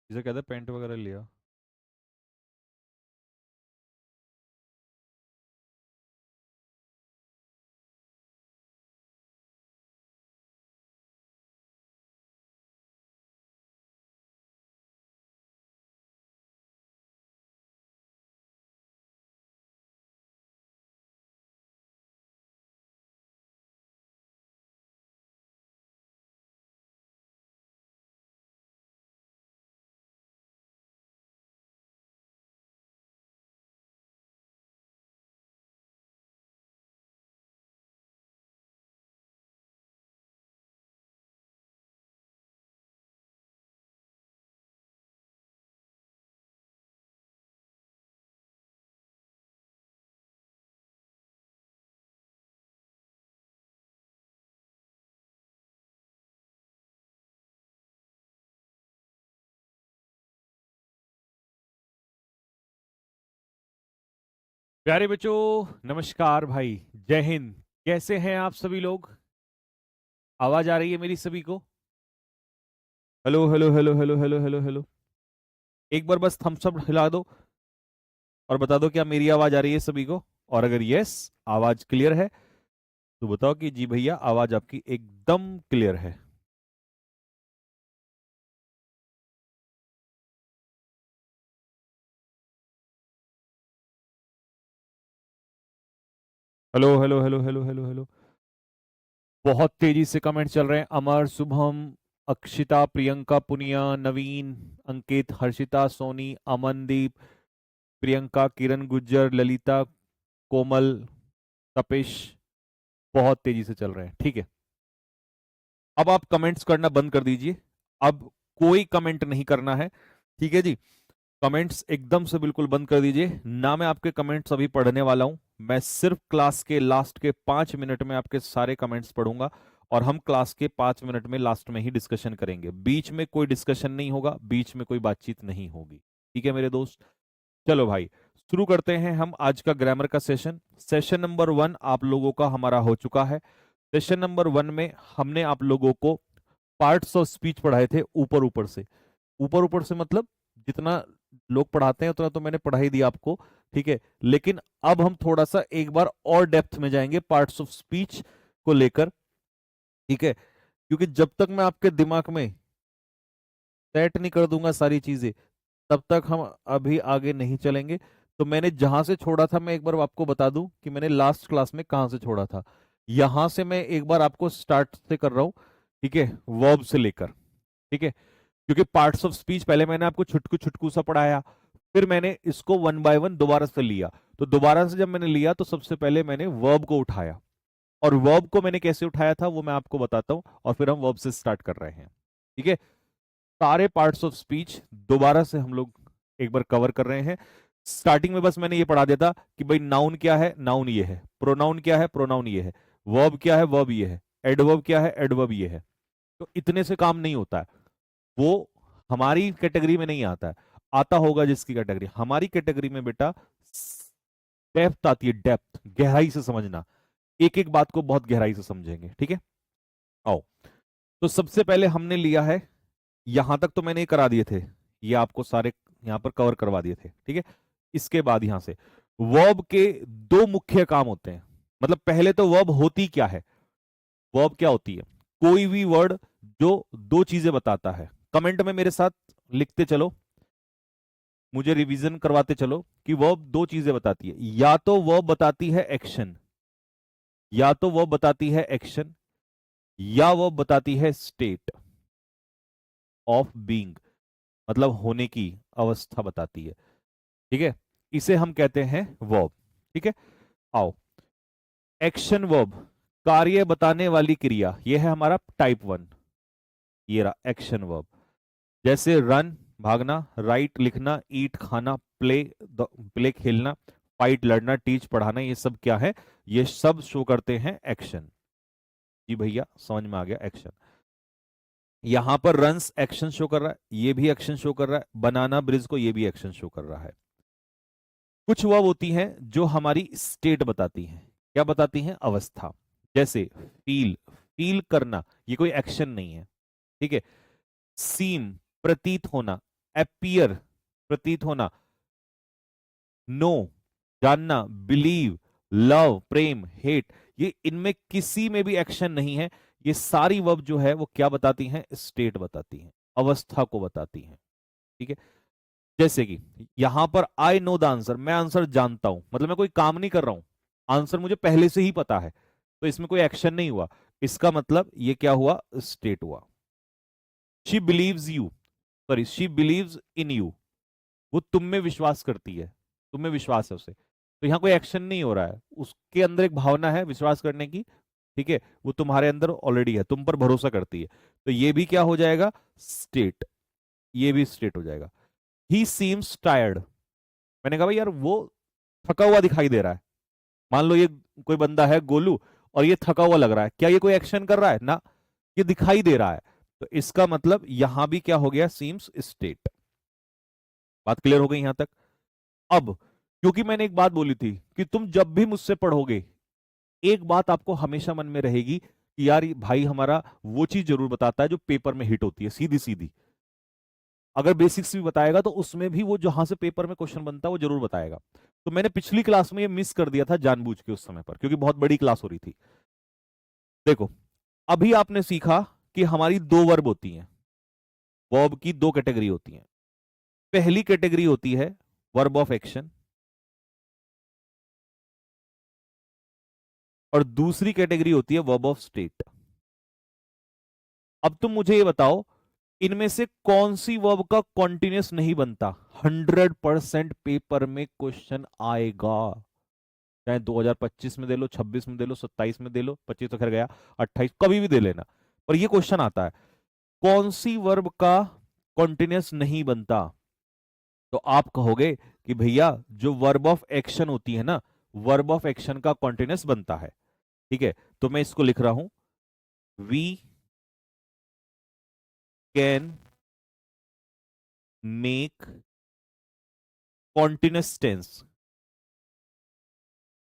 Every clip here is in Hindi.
जिसे कहते हैं पेंट वगैरह लिया। प्यारे बच्चों, नमस्कार भाई। जय हिंद। कैसे हैं आप सभी लोग? आवाज आ रही है मेरी सभी को? Hello hello hello hello hello hello hello. एक बार बस थम्स अप हिला दो और बता दो क्या मेरी आवाज आ रही है सभी को। और अगर यस, आवाज क्लियर है, तो बताओ कि जी भैया आवाज आपकी एकदम क्लियर है। Hello hello hello hello hello hello. बहुत तेजी से कमेंट चल रहे हैं। अमर, शुभम, अक्षिता, प्रियंका, पुनिया, नवीन, अंकित, हर्षिता, सोनी, अमनदीप, प्रियंका, किरण, गुज्जर, ललिता, कोमल, तपेश। बहुत तेजी से चल रहे हैं। ठीक है, अब आप कमेंट्स करना बंद कर दीजिए। अब कोई कमेंट नहीं करना है। ठीक है जी। कमेंट्स एकदम से बिल्कुल बंद कर दीजिए ना। मैं आपके कमेंट्स अभी पढ़ने वाला हूं। मैं सिर्फ क्लास के लास्ट के 5 मिनट में आपके सारे कमेंट्स पढ़ूंगा और हम क्लास के 5 मिनट में लास्ट में ही डिस्कशन करेंगे। बीच में कोई डिस्कशन नहीं होगा, बीच में कोई बातचीत नहीं होगी। ठीक है मेरे दोस्त। चलो भाई, शुरू करते हैं हम आज का ग्रामर का सेशन। सेशन नंबर 1 आप लोगों का हमारा हो चुका है। सेशन नंबर 1 में हमने आप लोगों को पार्ट्स ऑफ स्पीच पढ़ाए थे ऊपर ऊपर से। ऊपर ऊपर से मतलब जितना लोग पढ़ाते हैं उतना तो मैंने पढ़ा ही दिया आपको। ठीक है, लेकिन अब हम थोड़ा सा एक बार और डेप्थ में जाएंगे पार्ट्स ऑफ स्पीच को लेकर। ठीक है, क्योंकि जब तक मैं आपके दिमाग में सेट नहीं कर दूंगा सारी चीजें, तब तक हम अभी आगे नहीं चलेंगे। तो मैंने जहां से छोड़ा था, मैं एक बार आपको बता दूं कि मैंने लास्ट क्लास में कहां से छोड़ा था। यहां से मैं एक बार आपको स्टार्ट से कर रहा हूं। ठीक है, वर्ब से लेकर। ठीक है, क्योंकि पार्ट्स ऑफ स्पीच पहले मैंने आपको छुटकू छुटकू सा पढ़ाया, फिर मैंने इसको वन बाय वन दोबारा से लिया। तो दोबारा से जब मैंने लिया तो सबसे पहले मैंने वर्ब को उठाया, और वर्ब को मैंने कैसे उठाया था वो मैं आपको बताता हूं, और फिर हम वर्ब से स्टार्ट कर रहे हैं। ठीक है, सारे पार्ट्स ऑफ स्पीच दोबारा से हम लोग एक बार कवर कर रहे हैं। स्टार्टिंग में बस मैंने ये पढ़ा दिया था कि भाई नाउन क्या है, नाउन ये है। प्रोनाउन क्या है, प्रोनाउन ये है। वर्ब क्या है, वर्ब ये है। एडवर्ब क्या है, एडवर्ब ये है। तो इतने से काम नहीं होता है। वो हमारी कैटेगरी में नहीं आता है। आता होगा जिसकी कैटेगरी, हमारी कैटेगरी में बेटा डेप्थ आती है। डेप्थ, गहराई से समझना। एक एक बात को बहुत गहराई से समझेंगे। ठीक है, आओ। तो सबसे पहले हमने लिया है, यहां तक तो मैंने ये करा दिए थे, ये आपको सारे यहां पर कवर करवा दिए थे। ठीक है, इसके बाद यहां से वर्ब के दो मुख्य काम होते हैं। मतलब पहले तो वर्ब होती क्या है। वर्ब क्या होती है? कोई भी वर्ड जो दो चीजें बताता है। कमेंट में मेरे साथ लिखते चलो, मुझे रिवीजन करवाते चलो कि वर्ब दो चीजें बताती है। या तो वर्ब बताती है एक्शन, या तो वर्ब बताती है एक्शन, या वर्ब बताती है स्टेट ऑफ बीइंग, मतलब होने की अवस्था बताती है। ठीक है, इसे हम कहते हैं वर्ब। ठीक है, आओ। एक्शन वर्ब, कार्य बताने वाली क्रिया, यह है हमारा टाइप 1। ये रहा एक्शन वर्ब। जैसे रन भागना, राइट लिखना, ईट खाना, प्ले प्ले खेलना, फाइट लड़ना, टीच पढ़ाना, ये सब क्या है? ये सब शो करते हैं एक्शन। जी भैया समझ में आ गया एक्शन। यहां पर रन्स एक्शन शो कर रहा है, ये भी एक्शन शो कर रहा है। बनाना ब्रिज को, ये भी एक्शन शो कर रहा है। कुछ वर्ब होती हैं जो हमारी स्टेट बताती हैं। क्या बताती हैं? अवस्था। जैसे फील, फील करना, ये कोई एक्शन नहीं है। ठीक है। सीम, प्रतीत होना, appear प्रतीत होना, नो जानना, बिलीव, लव प्रेम, हेट, ये इनमें किसी में भी एक्शन नहीं है। ये सारी वर्ब जो है वो क्या बताती हैं? स्टेट बताती हैं, अवस्था को बताती हैं। ठीक है, जैसे कि यहां पर आई नो द आंसर, मैं आंसर जानता हूं, मतलब मैं कोई काम नहीं कर रहा हूं, आंसर मुझे पहले से ही पता है, तो इसमें कोई एक्शन नहीं हुआ। इसका मतलब ये क्या हुआ? स्टेट हुआ। She beliefs you, sorry she believes in you, वो तुम में विश्वास करती है, तुम में विश्वास है उसे, तो यहां कोई एक्शन नहीं हो रहा है, उसके अंदर एक भावना है विश्वास करने की। ठीक है, वो तुम्हारे अंदर ऑलरेडी है, तुम पर भरोसा करती है, तो ये भी क्या हो जाएगा? स्टेट, ये भी स्टेट हो जाएगा। ही सीम्स टायर्ड, मैंने कहा भाई यार वो थका हुआ दिखाई दे रहा है, मान लो ये कोई बंदा है गोलू और ये थका हुआ लग रहा है, क्या ये कोई एक्शन कर रहा है? ना, ये दिखाई दे रहा है, तो इसका मतलब यहां भी क्या हो गया? Seems state. बात क्लियर हो गई यहां तक? अब क्योंकि मैंने एक बात बोली थी कि तुम जब भी मुझसे पढ़ोगे, एक बात आपको हमेशा मन में रहेगी कि यार ये भाई हमारा वो चीज जरूर बताता है जो पेपर में हिट होती है सीधी सीधी, अगर बेसिक्स भी बताएगा तो उसमें भी वो जहां से पेपर में क्वेश्चन बनता है वो जरूर बताएगा। तो मैंने पिछली क्लास में ये मिस कर दिया था जानबूझ के उस समय पर, क्योंकि बहुत बड़ी क्लास हो रही थी। देखो, अभी आपने सीखा कि हमारी दो वर्ब होती हैं, वर्ब की दो कैटेगरी होती हैं। पहली कैटेगरी होती है वर्ब ऑफ एक्शन, और दूसरी कैटेगरी होती है वर्ब ऑफ स्टेट। अब तुम मुझे ये बताओ, इनमें से कौन सी वर्ब का कॉन्टिन्यूस नहीं बनता? 100% पेपर में क्वेश्चन आएगा, चाहे 2025 में दे लो, 26 में दे लो, 27 में दे लो, 25 तो खैर गया, 28 कभी भी दे लेना, पर ये क्वेश्चन आता है कौन सी वर्ब का कॉन्टिन्यूस नहीं बनता? तो आप कहोगे कि भैया जो वर्ब ऑफ एक्शन होती है ना, वर्ब ऑफ एक्शन का कॉन्टिन्यूस बनता है। ठीक है, तो मैं इसको लिख रहा हूं, we can make continuous tense,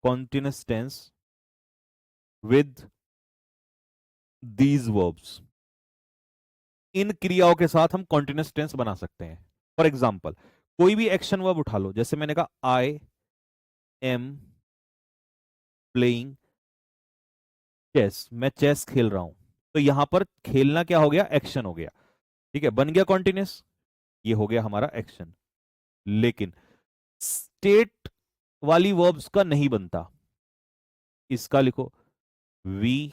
continuous tense with these verbs. इन क्रियाओं के साथ हम कॉन्टिन्यूस टेंस बना सकते हैं। फॉर एग्जाम्पल, कोई भी एक्शन वर्ब उठा लो, जैसे मैंने कहा आई एम प्लेइंग चेस, मैं चेस खेल रहा हूं, तो यहां पर खेलना क्या हो गया? एक्शन हो गया। ठीक है, बन गया कॉन्टिन्यूस, ये हो गया हमारा एक्शन। लेकिन स्टेट वाली वर्ब्स का नहीं बनता। इसका लिखो, we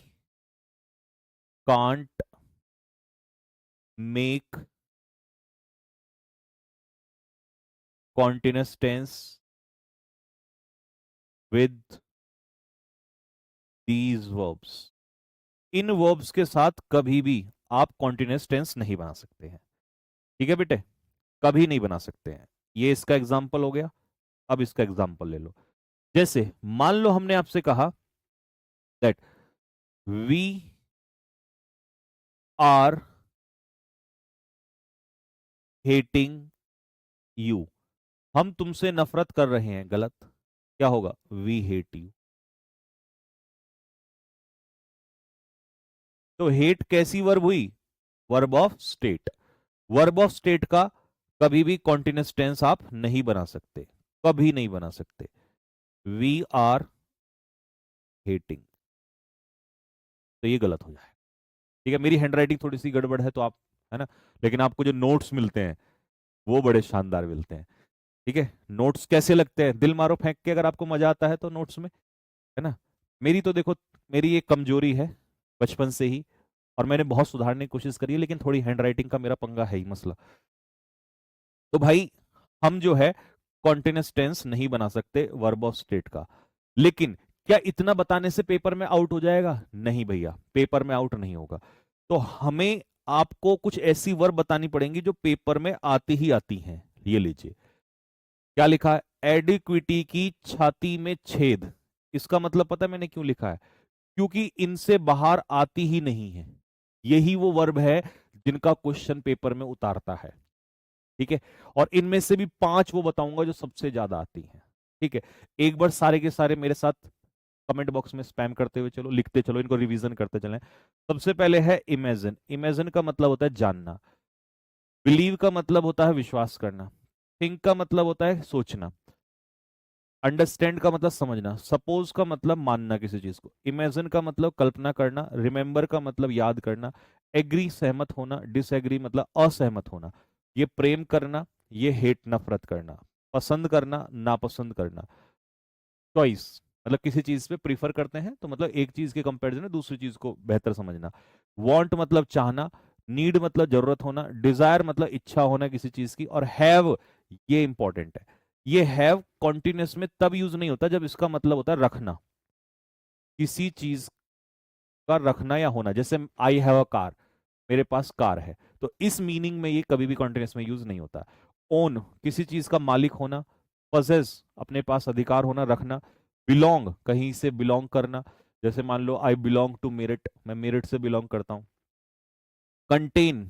can't make continuous tense with these verbs. इन वर्ब्स के साथ कभी भी आप कॉन्टिन्यूस टेंस नहीं बना सकते हैं। ठीक है बेटे, कभी नहीं बना सकते हैं। ये इसका एग्जाम्पल हो गया। अब इसका एग्जाम्पल ले लो, जैसे मान लो हमने आपसे कहा that we are hating you, हम तुमसे नफरत कर रहे हैं, गलत, क्या होगा? We hate you. तो हेट कैसी वर्ब हुई? Verb of state. Verb of state का कभी भी कॉन्टिन्यूस टेंस आप नहीं बना सकते, कभी नहीं बना सकते। वी आर हेटिंग, तो ये गलत हो जाए। ठीक है, मेरी हैंडराइटिंग थोड़ी सी गड़बड़ है तो आप, है ना, लेकिन आपको जो नोट्स मिलते हैं वो बड़े शानदार मिलते हैं। ठीक है, नोट्स कैसे लगते हैं? दिल मारो फेंक के, अगर आपको मजा आता है तो नोट्स में, है ना। मेरी तो देखो, मेरी एक कमजोरी है बचपन से ही, और मैंने बहुत सुधारने की कोशिश करी है, लेकिन थोड़ी हैंडराइटिंग का मेरा पंगा है ही मसला। तो भाई हम जो है कॉन्टिन्यूस टेंस नहीं बना सकते वर्ब ऑफ स्टेट का। लेकिन क्या इतना बताने से पेपर में आउट हो जाएगा? नहीं भैया, पेपर में आउट नहीं होगा। तो हमें आपको कुछ ऐसी वर्ब बतानी पड़ेंगी जो पेपर में आती ही आती हैं। ये लीजिए, क्या लिखा है? एडिक्विटी की छाती में छेद। इसका मतलब पता है मैंने क्यों लिखा है? क्योंकि इनसे बाहर आती ही नहीं है। यही वो वर्ब है जिनका क्वेश्चन पेपर में उतारता है। ठीक है, और इनमें से भी 5 वो बताऊंगा जो सबसे ज्यादा आती हैं। ठीक है, एक बार सारे के सारे मेरे साथ कमेंट बॉक्स में स्पैम करते हुए चलो, लिखते चलो, इनको रिवीजन करते चलें। सबसे पहले है इमेजिन। इमेजिन का मतलब होता है जानना। बिलीव का मतलब होता है विश्वास करना, थिंक का मतलब होता है सोचना, अंडरस्टैंड का मतलब समझना, सपोज का मतलब मानना किसी चीज को, इमेजिन का मतलब कल्पना करना, रिमेंबर का मतलब याद करना, एग्री सहमत होना, डिसएग्री मतलब असहमत होना, ये प्रेम करना, ये हेट नफरत करना, पसंद करना, नापसंद करना, चॉइस मतलब किसी चीज पे प्रीफर करते हैं तो मतलब एक चीज के कंपैरिजन में दूसरी चीज को बेहतर समझना, वांट मतलब चाहना, नीड मतलब जरूरत होना, डिजायर मतलब इच्छा होना किसी चीज की, और हैव, ये इंपॉर्टेंट है, ये हैव कॉन्टिन्यूस में तब यूज नहीं होता जब इसका मतलब होता है रखना, किसी चीज का रखना या होना, जैसे आई हैव अ कार, मेरे पास कार है, तो इस मीनिंग में ये कभी भी कॉन्टिन्यूस में यूज नहीं होता। ओन किसी चीज का मालिक होना, पजेस अपने पास अधिकार होना रखना, बिलोंग कहीं से बिलोंग करना, जैसे मान लो आई बिलोंग टू मेरिट, मैं मेरिट से बिलोंग करता हूं, कंटेन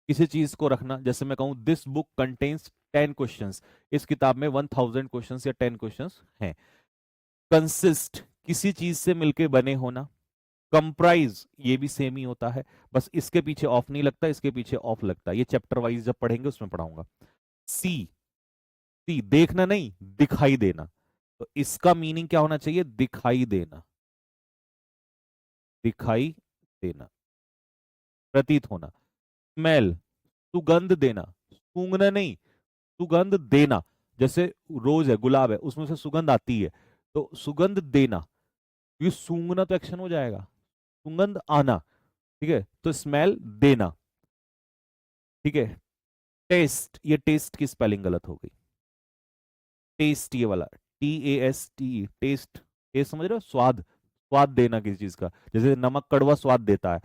किसी चीज को रखना, जैसे मैं कहूं दिस बुक कंटेन्स 10 क्वेश्चंस, इस किताब में 1000 क्वेश्चंस या 10 क्वेश्चंस हैं, कंसिस्ट किसी चीज से मिलके बने होना, कंप्राइज ये भी सेम ही होता है, बस इसके पीछे ऑफ नहीं लगता, इसके पीछे ऑफ लगता है, ये चैप्टर वाइज जब पढ़ेंगे उसमें पढ़ाऊंगा। सी, सी देखना नहीं दिखाई देना, तो इसका मीनिंग क्या होना चाहिए, दिखाई देना, दिखाई देना, प्रतीत होना, स्मेल सुगंध देना, सूंघना नहीं सुगंध देना, जैसे रोज है गुलाब है उसमें से सुगंध आती है, तो सुगंध देना, ये सूंघना तो एक्शन हो जाएगा, सुगंध आना, ठीक है, तो स्मेल देना, ठीक है। टेस्ट, ये टेस्ट की स्पेलिंग गलत हो गई, टेस्ट ये वाला TAST, टेस्ट, टेस्ट समझ रहे हो, स्वाद, स्वाद देना किसी चीज का, जैसे नमक कड़वा स्वाद देता है,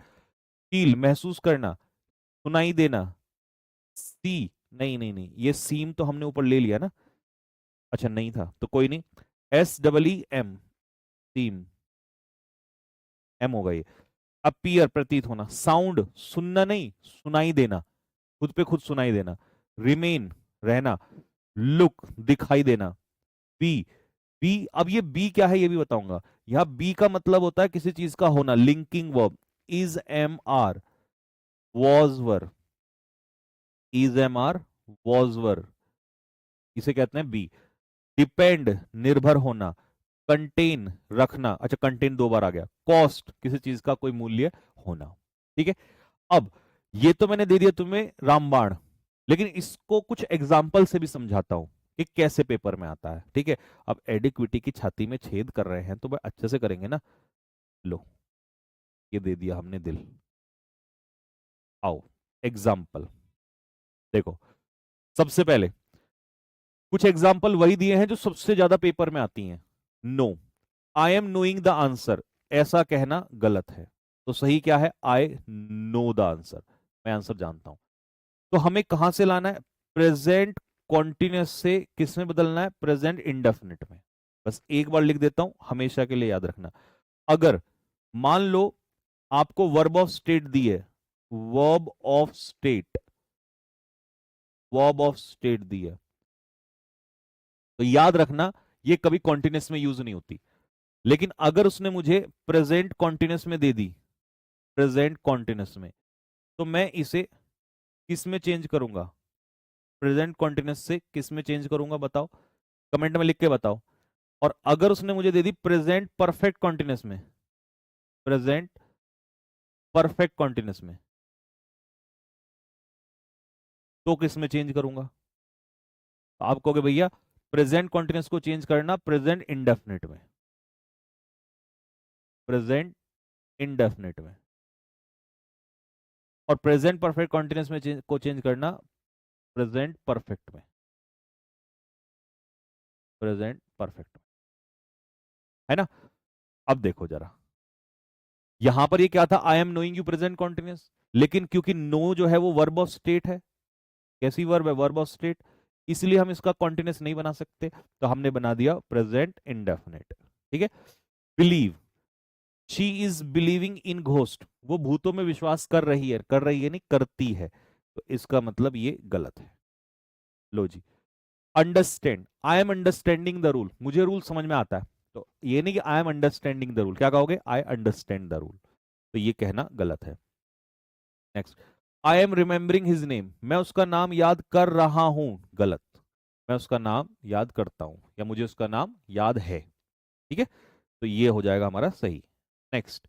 फील महसूस करना, सुनाई देना, सी, नहीं नहीं नहीं ये सीम तो हमने ऊपर ले लिया ना, अच्छा नहीं था तो कोई नहीं, SEEM, सीम, एम होगा ये, अपीयर प्रतीत होना, साउंड सुनना नहीं सुनाई देना, खुद पे खुद सुनाई देना, रिमेन रहना, लुक दिखाई देना, बी, बी अब ये बी क्या है ये भी बताऊंगा, यहां बी का मतलब होता है किसी चीज का होना, linking verb, is am are, was were, is am are, was were, इसे कहते हैं बी। डिपेंड निर्भर होना, कंटेन रखना, अच्छा कंटेन दो बार आ गया, कॉस्ट किसी चीज का कोई मूल्य होना, ठीक है। अब ये तो मैंने दे दिया तुम्हें रामबाण, लेकिन इसको कुछ एग्जाम्पल से भी समझाता हूं कि कैसे पेपर में आता है, ठीक है। अब एडिक्विटी की छाती में छेद कर रहे हैं तो भाई अच्छे से करेंगे ना, लो ये दे दिया हमने दिल, आओ एग्जाम्पल देखो, सबसे पहले कुछ एग्जाम्पल वही दिए हैं जो सबसे ज्यादा पेपर में आती हैं। No, I am knowing the answer, ऐसा कहना गलत है, तो सही क्या है, आई नो द आंसर, मैं आंसर जानता हूं, तो हमें कहां से लाना है, प्रेजेंट कॉन्टिन्यूस से किस में बदलना है, प्रेजेंट इंडेफिनिट में, बस एक बार लिख देता हूं हमेशा के लिए याद रखना, अगर मान लो आपको वर्ब ऑफ स्टेट दी है, verb of state, verb of state दी है, तो याद रखना ये कभी कॉन्टिन्यूस में यूज नहीं होती, लेकिन अगर उसने मुझे प्रेजेंट कॉन्टिन्यूस में दे दी, प्रेजेंट कॉन्टिन्यूस में, तो मैं इसे किस में चेंज करूंगा, प्रेजेंट कॉन्टिन्यूस से किस में चेंज करूंगा बताओ, कमेंट में लिख के बताओ। और अगर उसने मुझे दे दी प्रेजेंट परफेक्ट कॉन्टिन्यूस में, प्रेजेंट परफेक्ट कॉन्टिन्यूस में, तो किस में चेंज करूंगा, तो आप कहोगे भैया प्रेजेंट कॉन्टिन्यूस को चेंज करना प्रेजेंट इंडेफिनिट में, प्रेजेंट इंडेफिनिट में, और प्रेजेंट परफेक्ट कॉन्टिन्यूस में को चेंज करना प्रेजेंट परफेक्ट में, प्रेजेंट परफेक्ट में, है ना। अब देखो जरा, यहां पर ये क्या था, आई am knowing you present continuous, लेकिन क्योंकि नो जो है वो वर्ब ऑफ स्टेट है, कैसी वर्ब है, वर्ब ऑफ स्टेट, इसलिए हम इसका कॉन्टिन्यूस नहीं बना सकते, तो हमने बना दिया प्रेजेंट इंडेफिनिट, ठीक है। Believe, she is believing in ghost, वो भूतों में विश्वास कर रही है नहीं करती है, तो इसका मतलब ये गलत है। लो जी, understand, I am understanding the rule, मुझे रूल समझ में आता है, तो ये नहीं कि I am understanding the rule, क्या कहोगे, आई अंडरस्टैंड द रूल, तो ये कहना गलत है। Next, I am remembering his name, मैं उसका नाम याद कर रहा हूं, गलत। मैं उसका नाम याद करता हूं या मुझे उसका नाम याद है। ठीक है, तो ये हो जाएगा हमारा सही। Next,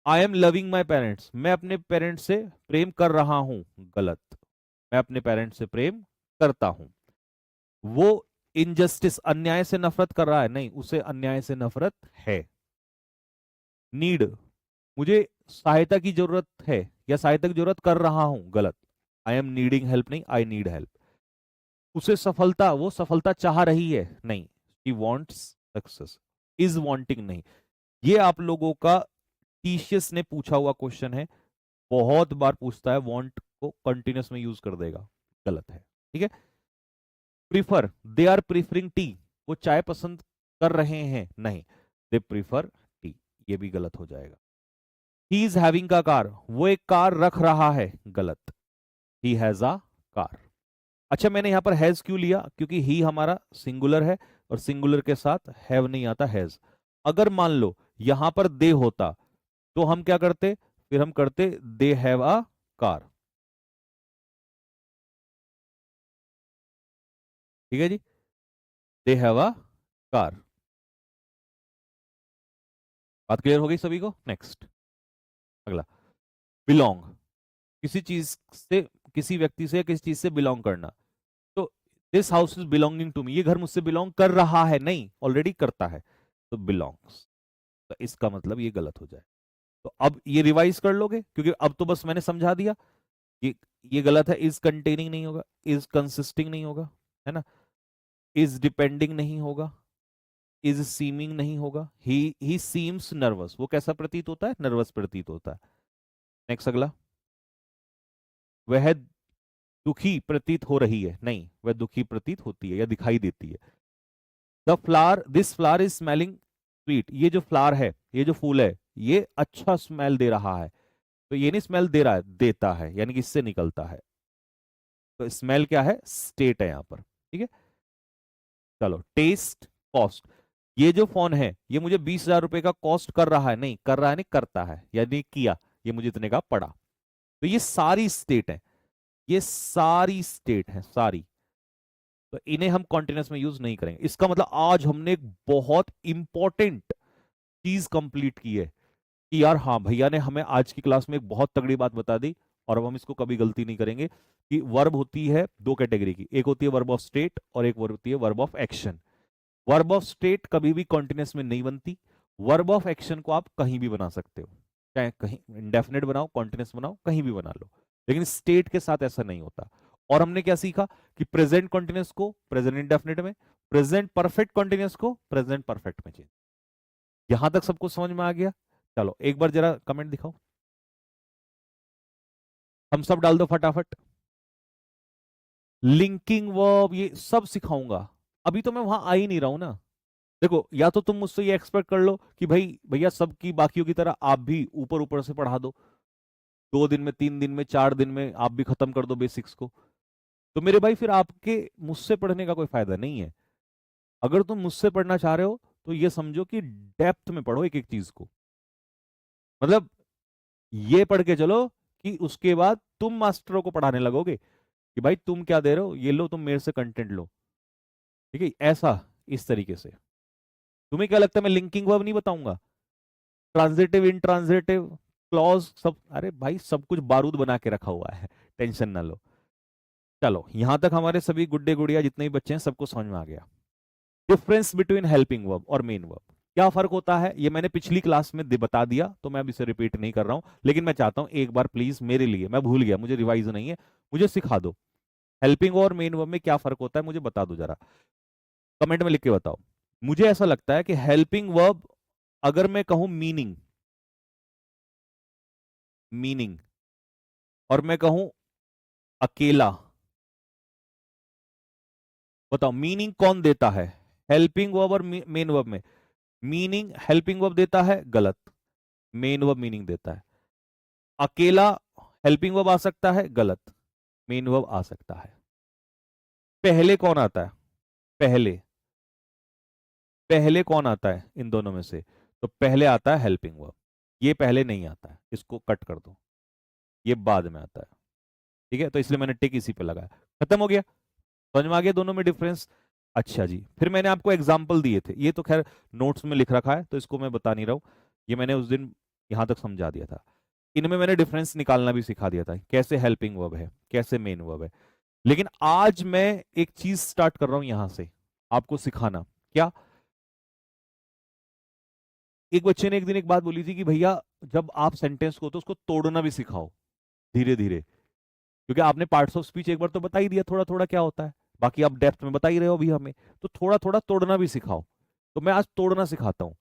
I am loving my parents, मैं अपने पेरेंट्स से प्रेम कर रहा हूं, गलत। मैं अपने पेरेंट्स से प्रेम करता हूं। वो इनजस्टिस, अन्याय से नफरत कर रहा है, नहीं, उसे अन्याय से नफरत है। नीड, मुझे सहायता की जरूरत है या सहायता की जरूरत कर रहा हूं, गलत। आई एम नीडिंग हेल्प, नहीं, आई नीड हेल्प। उसे सफलता, वो सफलता चाह रही है, नहीं, she wants success. Is wanting, नहीं। ये आप लोगों का टीशियस ने पूछा हुआ क्वेश्चन है, बहुत बार पूछता है, वांट को कंटिन्यूस में यूज कर देगा, गलत है। ठीक है, prefer, they are preferring tea, वो चाय पसंद कर रहे हैं, नहीं, दे प्रीफर टी, ये भी गलत हो जाएगा। ही इज हैविंग का कार, वो एक कार रख रहा है, गलत। He has a car. अच्छा, मैंने यहां पर हैज क्यों लिया, क्योंकि ही हमारा सिंगुलर है और सिंगुलर के साथ हैव नहीं आता, हैज। अगर मान लो यहां पर दे होता तो हम क्या करते, फिर हम करते दे हैव अ कार। ठीक है जी, दे हैव अ कार। बात क्लियर हो गई सभी को? नेक्स्ट, अगला, बिलोंग, किसी चीज से, किसी व्यक्ति से, किसी चीज से बिलोंग करना। तो this house is belonging to me, ये घर मुझसे बिलोंग कर रहा है, नहीं, ऑलरेडी करता है, तो बिलोंग्स। तो इसका मतलब ये गलत हो जाए। तो अब ये रिवाइज कर लोगे, क्योंकि अब तो बस मैंने समझा दिया। ये गलत है, इज कंटेनिंग नहीं होगा, इज कंसिस्टिंग नहीं होगा, है ना, इज डिपेंडिंग नहीं होगा, इज सीमिंग नहीं होगा, ही सीम्स नर्वस, वो कैसा प्रतीत होता है, नर्वस प्रतीत होता है। नेक्स्ट, अगला, वह दुखी प्रतीत हो रही है, नहीं, वह दुखी प्रतीत होती है या दिखाई देती है। The flower, this flower is smelling sweet, ये जो फ्लावर है, ये जो फूल है, ये अच्छा स्मेल दे रहा है। तो ये नहीं स्मेल दे रहा है, देता है, यानी कि इससे निकलता है। तो स्मेल क्या है, स्टेट है यहां पर। ठीक है, चलो, टेस्ट, कॉस्ट, ये जो फोन है ये मुझे 20,000 रुपए का कॉस्ट कर रहा है, नहीं, कर रहा है नहीं, करता है, यानी किया, ये मुझे इतने का पड़ा। तो ये सारी स्टेट है, ये सारी स्टेट है, सारी। तो इन्हें हम कॉन्टिन्यूस में यूज नहीं करेंगे। इसका मतलब आज हमने एक बहुत इंपॉर्टेंट चीज कंप्लीट की है कि यार हाँ, भैया ने हमें आज की क्लास में एक बहुत तगड़ी बात बता दी, और अब हम इसको कभी गलती नहीं करेंगे, कि वर्ब होती है दो कैटेगरी की, एक होती है वर्ब ऑफ स्टेट और एक वर्ब होती है verb of action. Verb of state कभी भी कॉन्टिन्यूस में नहीं बनती। वर्ब ऑफ एक्शन को आप कहीं भी बना सकते हो, चाहे कहीं इंडेफिनेट बनाओ, कॉन्टिन्यूस बनाओ, कहीं भी बना लो, लेकिन स्टेट के साथ ऐसा नहीं होता। और हमने क्या सीखा कि प्रेजेंट कॉन्टिन्यूस को प्रेजेंट इंडेफिनेट में, प्रेजेंट परफेक्ट कॉन्टिन्यूस को प्रेजेंट परफेक्ट में चेंज। यहां तक सबको समझ में आ गया? चलो एक बार जरा कमेंट दिखाओ, हम सब डाल दो फटाफट। लिंकिंग वर्ब ये सब सिखाऊंगा, अभी तो मैं वहां आ ही नहीं रहा हूं ना। देखो, या तो तुम मुझसे ये एक्सपेक्ट कर लो कि भाई भैया सबकी बाकियों की तरह आप भी ऊपर ऊपर से पढ़ा दो, 2 दिन में, 3 दिन में, 4 दिन में आप भी खत्म कर दो बेसिक्स को। तो मेरे भाई फिर आपके मुझसे पढ़ने का कोई फायदा नहीं है। अगर तुम मुझसे पढ़ना चाह रहे हो तो ये समझो कि डेप्थ में पढ़ो एक एक चीज को। मतलब ये पढ़ के चलो कि उसके बाद तुम मास्टरों को पढ़ाने लगोगे कि भाई तुम क्या दे रहे हो, ये लो, तुम मेरे से कंटेंट लो। ठीक है, ऐसा, इस तरीके से। तुम्हें क्या लगता है मैं लिंकिंग वर्ब नहीं बताऊंगा? ट्रांजिटिव, इंट्रांजिटिव, क्लॉज, सब, अरे भाई सब कुछ बारूद बना के रखा हुआ है, टेंशन ना लो। चलो यहां तक हमारे सभी गुड्डे गुड़िया जितने भी बच्चे हैं सबको समझ में आ गया। डिफरेंस बिटवीन हेल्पिंग वर्ब और मेन वर्ब, क्या फर्क होता है ये मैंने पिछली क्लास में बता दिया, तो मैं अब इसे रिपीट नहीं कर रहा हूं, लेकिन मैं चाहता हूं एक बार प्लीज मेरे लिए, मैं भूल गया, मुझे रिवाइज नहीं है, मुझे सिखा दो। हेल्पिंग और मेन वर्ब में क्या फर्क होता है मुझे बता दो जरा, कमेंट में लिख के बताओ। मुझे ऐसा लगता है कि हेल्पिंग वर्ब, अगर मैं कहूं मीनिंग, मीनिंग, और मैं कहूं अकेला, बताओ मीनिंग कौन देता है? हेल्पिंग वर्ब और मेन वर्ब में मीनिंग हेल्पिंग वर्ब देता है, गलत, मेन वर्ब मीनिंग देता है। अकेला हेल्पिंग वर्ब आ सकता है, गलत, मेन वर्ब आ सकता है। पहले कौन आता है? पहले, पहले कौन आता है इन दोनों में से? तो पहले आता है हेल्पिंग वर्ब, ये पहले नहीं आता है, इसको कट कर दो, ये बाद में आता है। ठीक है, तो इसलिए मैंने टिक इसी पे लगाया, खत्म हो गया। समझ में आ गया दोनों में डिफरेंस। अच्छा जी, फिर मैंने आपको एग्जाम्पल दिए थे, ये तो खैर नोट्स में लिख रखा है तो इसको मैं बता नहीं रहा हूँ, ये मैंने उस दिन यहाँ तक समझा दिया था। इनमें मैंने डिफरेंस निकालना भी सिखा दिया था, कैसे हेल्पिंग वर्ब है, कैसे मेन वर्ब है। लेकिन आज मैं एक चीज स्टार्ट कर रहा हूं यहां से आपको सिखाना। क्या? एक बच्चे ने एक दिन एक बात बोली थी कि भैया जब आप सेंटेंस को तो उसको तोड़ना भी सिखाओ धीरे धीरे, क्योंकि आपने पार्ट्स ऑफ स्पीच एक बार तो बता ही दिया थोड़ा थोड़ा क्या होता है, बाकी आप डेप्थ में बता ही रहे हो अभी हमें, तो थोड़ा थोड़ा तोड़ना भी सिखाओ। तो मैं आज तोड़ना सिखाता हूं,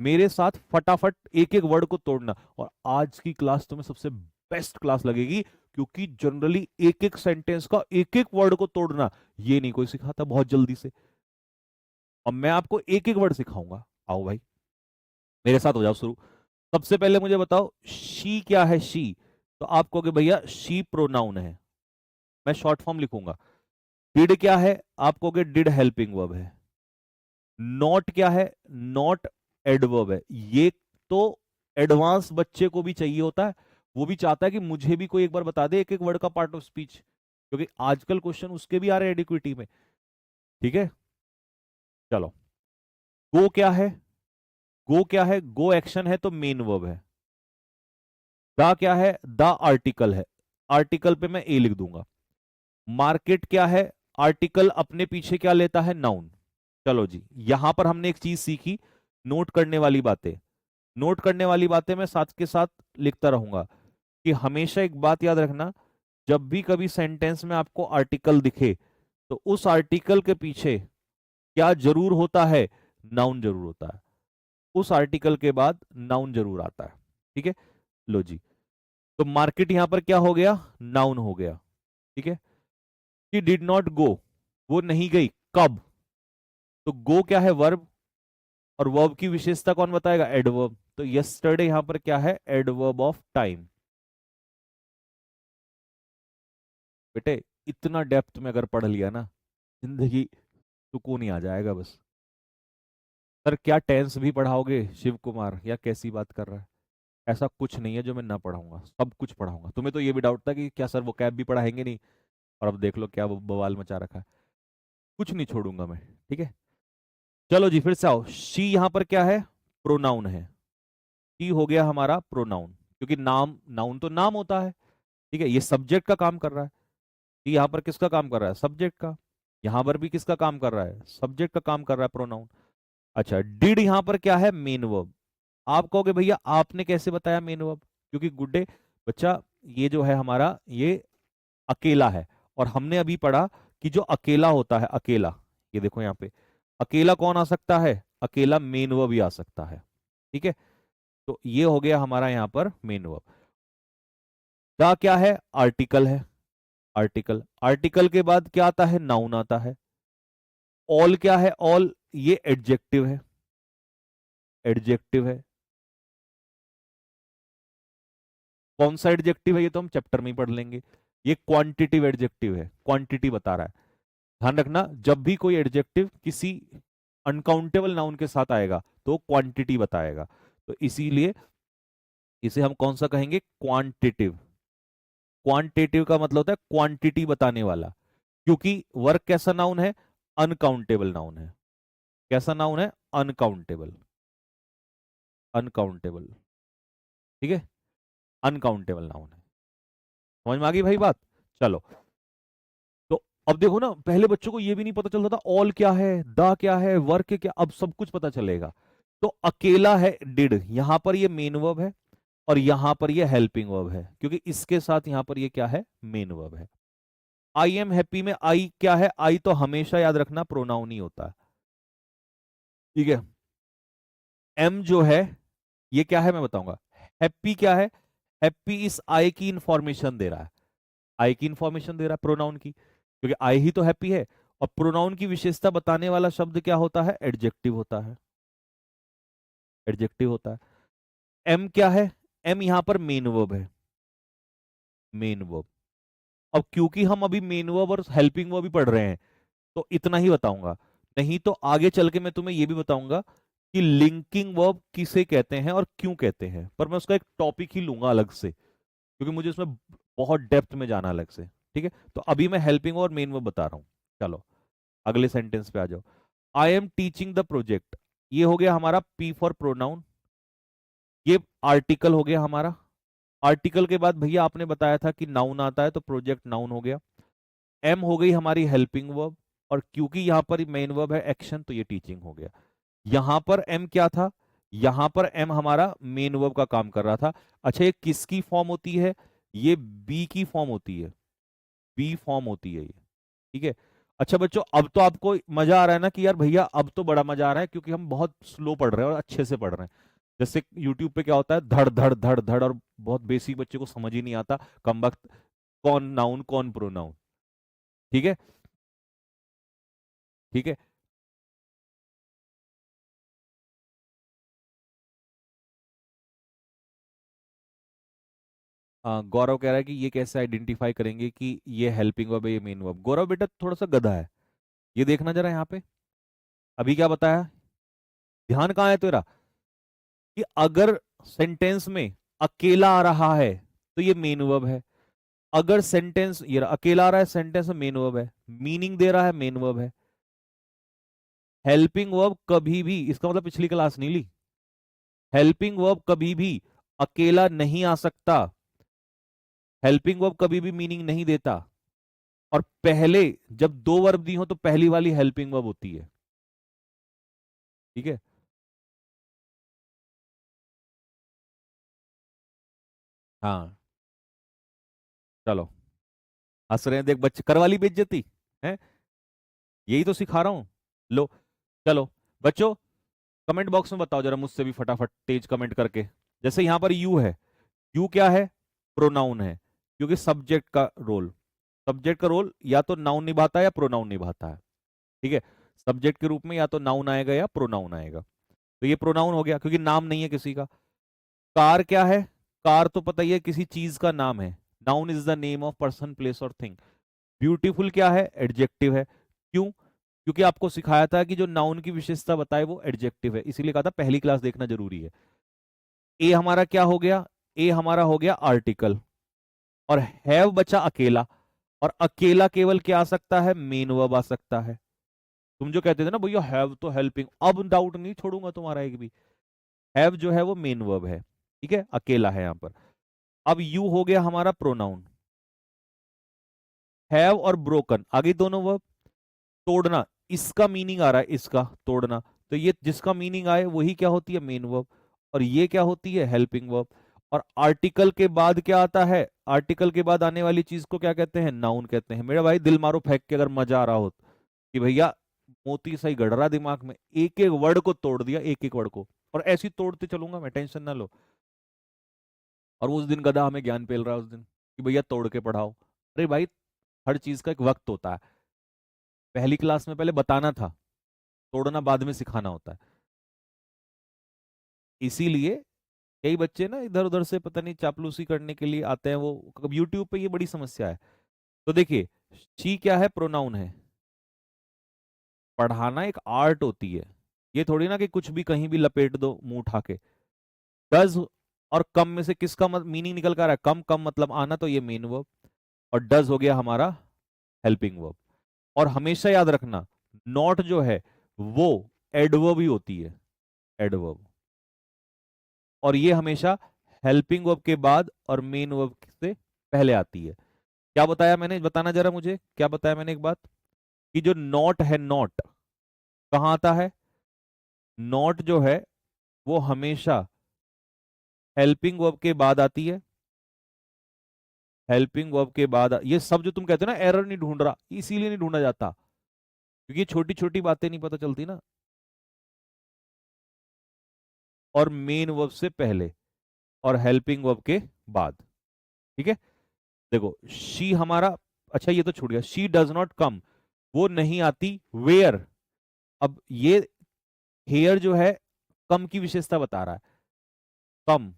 मेरे साथ फटाफट एक एक वर्ड को तोड़ना। और आज की क्लास तुम्हें सबसे बेस्ट क्लास लगेगी, क्योंकि जनरली एक एक सेंटेंस का एक एक वर्ड को तोड़ना ये नहीं कोई सिखाता बहुत जल्दी से। अब मैं आपको एक एक वर्ड सिखाऊंगा, आओ भाई मेरे साथ हो जाओ शुरू। सबसे पहले मुझे बताओ शी क्या है? शी, तो आप कहोगे भैया शी प्रोनाउन है, मैं शॉर्ट फॉर्म लिखूंगा। डिड क्या है? आप कहोगे डिड हेल्पिंग वर्ब है। नॉट क्या है? नॉट एडवर्ब है। ये तो एडवांस बच्चे को भी चाहिए होता है, वो भी चाहता है कि मुझे भी कोई एक बार बता दे एक एक वर्ड का पार्ट ऑफ स्पीच, क्योंकि आजकल क्वेश्चन उसके भी आ रहे हैं एडिक्विटी में। ठीक है, चलो। गो क्या है? गो क्या है? गो एक्शन है तो मेन वर्ब है। द क्या है? द आर्टिकल है, आर्टिकल पे मैं ए लिख दूंगा। मार्केट क्या है? आर्टिकल अपने पीछे क्या लेता है? नाउन। चलो जी, यहां पर हमने एक चीज सीखी, नोट करने वाली बातें। नोट करने वाली बातें मैं साथ के साथ लिखता रहूंगा कि हमेशा एक बात याद रखना, जब भी कभी सेंटेंस में आपको आर्टिकल दिखे तो उस आर्टिकल के पीछे क्या जरूर होता है? नाउन जरूर होता है। उस आर्टिकल के बाद नाउन जरूर आता है। ठीक है, लो जी। तो मार्केट यहां पर क्या हो गया? नाउन हो गया। ठीक है, कि डिड नॉट गो, वो नहीं गई, कब? तो गो क्या है? वर्ब, और वर्ब की विशेषता कौन बताएगा? एडवर्ब। तो यस्टरडे यहां पर क्या है? Adverb of time. बेटे इतना डेप्थ में अगर पढ़ लिया ना, जिंदगी सुकून ही आ जाएगा बस। सर क्या टेंस भी पढ़ाओगे शिव कुमार, या कैसी बात कर रहा है? ऐसा कुछ नहीं है जो मैं ना पढ़ाऊंगा, सब कुछ पढ़ाऊंगा। तुम्हें तो ये भी डाउट था कि क्या सर वो कैब भी पढ़ाएंगे नहीं, और अब देख लो क्या बवाल मचा रखा है। कुछ नहीं छोड़ूंगा मैं। ठीक है, चलो जी फिर से आओ। शी यहां पर क्या है? प्रोनाउन है। शी हो गया हमारा प्रोनाउन, क्योंकि नाम, नाउन तो नाम होता है। ठीक है, ये सब्जेक्ट का काम कर रहा है। शी यहां पर किसका काम कर रहा है? सब्जेक्ट का। यहां पर भी किसका काम कर रहा है? सब्जेक्ट का काम कर रहा है, प्रोनाउन। अच्छा, डिड यहां पर क्या है? Main verb. आप कहोगे भैया आपने कैसे बताया मेन वर्ब? क्योंकि गुड्डे बच्चा, ये जो है हमारा ये अकेला है, और हमने अभी पढ़ा कि जो अकेला होता है, अकेला, ये देखो यहाँ पे, अकेला कौन आ सकता है? अकेला मेन वर्ब भी आ सकता है। ठीक है, तो ये हो गया हमारा यहाँ पर मेन वर्ब। द क्या है? आर्टिकल है, आर्टिकल। आर्टिकल के बाद क्या आता है? नाउन आता है। ऑल क्या है? ऑल, ये एडजेक्टिव है, एडजेक्टिव है। कौन सा एडजेक्टिव है ये तो हम चैप्टर में ही पढ़ लेंगे। ये क्वांटिटिव एडजेक्टिव है, क्वांटिटी बता रहा है। ध्यान रखना, जब भी कोई एडजेक्टिव किसी अनकाउंटेबल नाउन के साथ आएगा तो क्वांटिटी बताएगा, तो इसीलिए इसे हम कौन सा कहेंगे? क्वांटिटिव। क्वांटिटिव का मतलब होता है क्वांटिटी बताने वाला, क्योंकि वर्क कैसा नाउन है? अनकाउंटेबल नाउन है। कैसा नाउन है? Uncountable, uncountable. ठीक है, अनकाउंटेबल नाउन है। समझ में आ गई भाई बात? चलो, तो अब देखो ना, पहले बच्चों को ये भी नहीं पता चलता था ऑल क्या है, द क्या है, वर्क क्या, अब सब कुछ पता चलेगा। तो अकेला है डिड, यहां पर ये मेन वर्ब है, और यहां पर ये हेल्पिंग वर्ब है, क्योंकि इसके साथ यहां पर ये क्या है? मेन वर्ब है। आई एम हैप्पी में आई क्या है? आई तो हमेशा याद रखना प्रोनाउन ही होता है। ठीक है, एम जो है ये क्या है मैं बताऊंगा। हैप्पी क्या है? हैप्पी इस आई की इंफॉर्मेशन दे रहा है, आई की इंफॉर्मेशन दे रहा है प्रोनाउन की, क्योंकि आई ही तो हैप्पी है। और प्रोनाउन की विशेषता बताने वाला शब्द क्या होता है? एडजेक्टिव होता है, एडजेक्टिव होता है। एम क्या है? एम यहां पर मेन वर्ब है, मेन वर्ब। अब क्योंकि हम अभी मेन वर्ब और हेल्पिंग वर्ब भी पढ़ रहे हैं, तो इतना ही बताऊंगा, नहीं तो आगे चल के मैं तुम्हें यह भी बताऊंगा कि लिंकिंग वर्ब किसे कहते हैं और क्यों कहते हैं, पर मैं उसका एक टॉपिक ही लूंगा अलग से, क्योंकि मुझे उसमें बहुत डेप्थ में जाना अलग से। ठीक है, तो अभी मैं हेल्पिंग और मेन वर्ब बता रहा हूं। चलो अगले सेंटेंस पे आ जाओ। I am teaching the project, ये हो गया हमारा पी फॉर प्रोनाउन, ये आर्टिकल हो गया हमारा। आर्टिकल के बाद भैया आपने बताया था कि नाउन आता है, तो प्रोजेक्ट नाउन हो गया। एम हो गई हमारी हेल्पिंग वर्ब, और क्योंकि यहां पर मेन वर्ब है एक्शन, तो ये टीचिंग हो गया। यहां पर एम क्या था, यहां पर एम हमारा मेन वर्ब का काम कर रहा था। अच्छा ये किसकी फॉर्म होती है, ये बी की फॉर्म होती है, बी फॉर्म होती है ये, ठीक है। अच्छा बच्चों, अब तो आपको मजा आ रहा है ना कि यार भैया अब तो बड़ा मजा आ रहा है, क्योंकि हम बहुत स्लो पढ़ रहे हैं और अच्छे से पढ़ रहे हैं। जैसे यूट्यूब पे क्या होता है, धड़ धड़ धड़ धड़, और बहुत बेसिक बच्चे को समझ ही नहीं आता, कम वक्त कौन नाउन कौन प्रोनाउन। ठीक है, ठीक है। गौरव कह रहा है कि ये कैसे आइडेंटिफाई करेंगे कि ये हेल्पिंग वर्ब है ये मेन वर्ब। गौरव बेटा थोड़ा सा गधा है, ये देखना जरा यहाँ पे, अभी क्या बताया, ध्यान कहाँ है तेरा, कि अगर सेंटेंस में अकेला आ रहा है तो ये मेन वर्ब है। अगर सेंटेंस ये अकेला आ रहा है, सेंटेंस में मेन वर्ब है, मीनिंग दे रहा है, मेन वर्ब है। हेल्पिंग वर्ब कभी भी, इसका मतलब पिछली क्लास नहीं ली, हेल्पिंग वर्ब कभी भी अकेला नहीं आ सकता, हेल्पिंग वर्ब कभी भी मीनिंग नहीं देता। और पहले जब दो वर्ब दी हो तो पहली वाली हेल्पिंग वर्ब होती है, ठीक है। हाँ चलो, हंस रहे हैं देख बच्चे, कर वाली बेइज्जती है, यही तो सिखा रहा हूं। लो चलो बच्चों, कमेंट बॉक्स में बताओ जरा मुझसे भी फटाफट तेज कमेंट करके। जैसे यहां पर यू है, यू क्या है, प्रोनाउन है, क्योंकि सब्जेक्ट का रोल, सब्जेक्ट का रोल या तो नाउन निभाता है या प्रोनाउन निभाता है, ठीक है। सब्जेक्ट के रूप में या तो नाउन आएगा या प्रोनाउन आएगा, तो ये प्रोनाउन हो गया क्योंकि नाम नहीं है किसी का। कार क्या है, कार तो पता ही है किसी चीज का नाम है, noun is the name of person place और थिंग। ब्यूटीफुल क्या है, एडजेक्टिव है, क्यों, क्योंकि आपको सिखाया था कि जो नाउन की विशेषता बताए वो एडजेक्टिव है, इसीलिए कहा था पहली क्लास देखना जरूरी है। ए हमारा क्या हो गया, ए हमारा हो गया आर्टिकल, और हैव बचा अकेला, और अकेला केवल क्या आ सकता है, मेन वर्ब आ सकता है। तुम जो कहते थे ना भैया हैव तो हेल्पिंग, अब डाउट नहीं छोड़ूंगा तुम्हारा एक भी, हैव जो है वो मेन वर्ब है, ठीक है, अकेला है यहां पर। अब यू हो गया हमारा प्रोनाउन, हैव और ब्रोकन आगे दोनों वर्ब। तोड़ना, इसका मीनिंग आ रहा है, इसका तोड़ना, तो ये जिसका मीनिंग आए वही क्या होती है, मेन वर्ब, और ये क्या होती है, हेल्पिंग वर्ब। और आर्टिकल के बाद क्या आता है, आर्टिकल के बाद आने वाली चीज को क्या कहते हैं, नाउन कहते हैं। मेरा भाई दिल मारो फेंक के अगर मजा आ रहा हो कि भैया मोती सही गड़ रहा दिमाग में, एक एक वर्ड को तोड़ दिया, एक एक वर्ड को, और ऐसी तोड़ते चलूंगा मैं, टेंशन ना लो। और उस दिन गधा हमें ज्ञान पेल रहा है उस दिन कि भैया तोड़ के पढ़ाओ। अरे भाई हर चीज का एक वक्त होता है, पहली क्लास में पहले बताना था, तोड़ना बाद में सिखाना होता है। इसीलिए कई बच्चे ना इधर उधर से पता नहीं चापलूसी करने के लिए आते हैं, वो यूट्यूब पे ये बड़ी समस्या है। तो देखिए, शी क्या है, प्रोनाउन है। पढ़ाना एक आर्ट होती है, ये थोड़ी ना कि कुछ भी कहीं भी लपेट दो मुंह उठा के। डज और कम में से किसका मीनिंग निकल कर रहा है, कम, कम मतलब आना, तो ये मेन वर्ब, और डज हो गया हमारा हेल्पिंग वर्ब। और हमेशा याद रखना, नॉट जो है वो एडवर्ब ही होती है, एडवर्ब, और ये हमेशा हेल्पिंग वर्ब के बाद और मेन वर्ब से पहले आती है। क्या बताया मैंने, बताना जरा मुझे, क्या बताया मैंने एक बात, कि जो नॉट है, नॉट कहाँ आता है, नॉट जो है वो हमेशा हेल्पिंग वर्ब के बाद आती है, हेल्पिंग वर्ब के बाद ये सब जो तुम कहते हो ना एरर नहीं ढूंढ रहा, इसीलिए नहीं ढूंढा जाता क्योंकि छोटी छोटी बातें नहीं पता चलती ना। और मेन वर्ब से पहले और हेल्पिंग वर्ब के बाद, ठीक है। देखो शी हमारा, अच्छा ये तो छूट गया, शी डज नॉट कम, वो नहीं आती वेयर। अब ये हेयर जो है कम की विशेषता बता रहा है, कम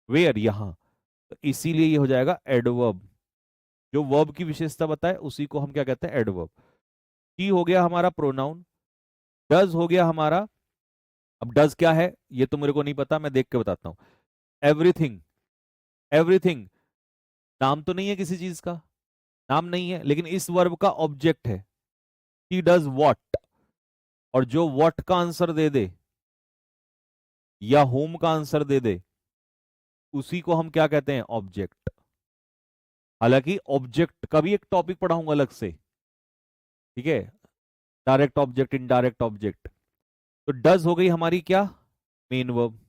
वेयर यहां, तो इसीलिए ये हो जाएगा एडवर्ब, जो वर्ब की विशेषता बताए उसी को हम क्या कहते हैं, एडवर्ब। शी हो गया हमारा प्रोनाउन, डज हो गया हमारा, अब डज क्या है ये तो मेरे को नहीं पता, मैं देख के बताता हूं। एवरीथिंग, एवरीथिंग नाम तो नहीं है किसी चीज का, नाम नहीं है, लेकिन इस वर्ब का ऑब्जेक्ट है। शी डज वॉट, और जो वॉट का आंसर दे दे या होम का आंसर दे दे, उसी को हम क्या कहते हैं? ऑब्जेक्ट। हालांकि ऑब्जेक्ट का भी एक टॉपिक पढ़ाऊंगा अलग से, ठीक है? Direct object, indirect object. तो डज हो गई हमारी क्या? Main verb.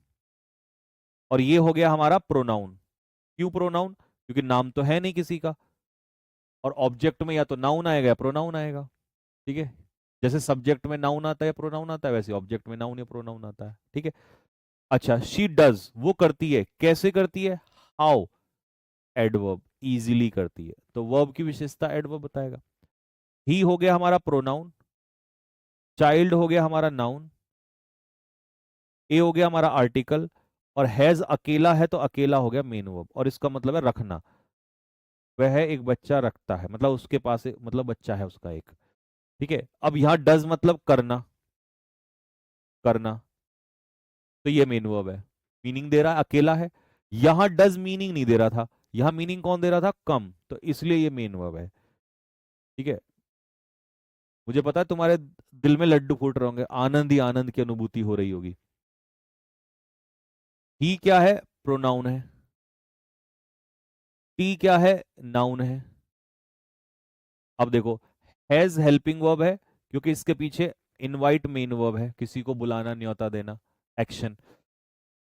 और ये हो गया हमारा प्रोनाउन। क्यों प्रोनाउन? क्योंकि नाम तो है नहीं किसी का, और ऑब्जेक्ट में या तो नाउन आएगा या प्रोनाउन आएगा, ठीक है? जैसे सब्जेक्ट में नाउन आता है या प्रोनाउन आता है, वैसे ऑब्जेक्ट में नाउन या प्रोनाउन आता है, ठीक है? अच्छा, शी डज, वो करती है। कैसे करती है? हाउ? एडवर्ब, इजीली करती है। तो वर्ब की विशेषता एडवर्ब बताएगा। ही हो गया हमारा प्रोनाउन, चाइल्ड हो गया हमारा नाउन, ए हो गया हमारा आर्टिकल, और हैज अकेला है तो अकेला हो गया मेन वर्ब। और इसका मतलब है रखना। वह एक बच्चा रखता है, मतलब उसके पास मतलब बच्चा है उसका एक, ठीक है? अब यहां डज मतलब करना, करना, तो ये मेन वर्ब है, मीनिंग दे रहा है, अकेला है। यहां डज मीनिंग नहीं दे रहा था, यहां मीनिंग कौन दे रहा था? कम, तो इसलिए ये मेन वर्ब है, ठीक है? मुझे पता है तुम्हारे दिल में लड्डू फूट रहे होंगे, आनंद ही आनंद की अनुभूति हो रही होगी। ही क्या है? प्रोनाउन है। टी क्या है? नाउन है। अब देखो, हैज हेल्पिंग वर्ब है, क्योंकि इसके पीछे इनवाइट मेन वर्ब है, किसी को बुलाना, न्योता देना, एक्शन।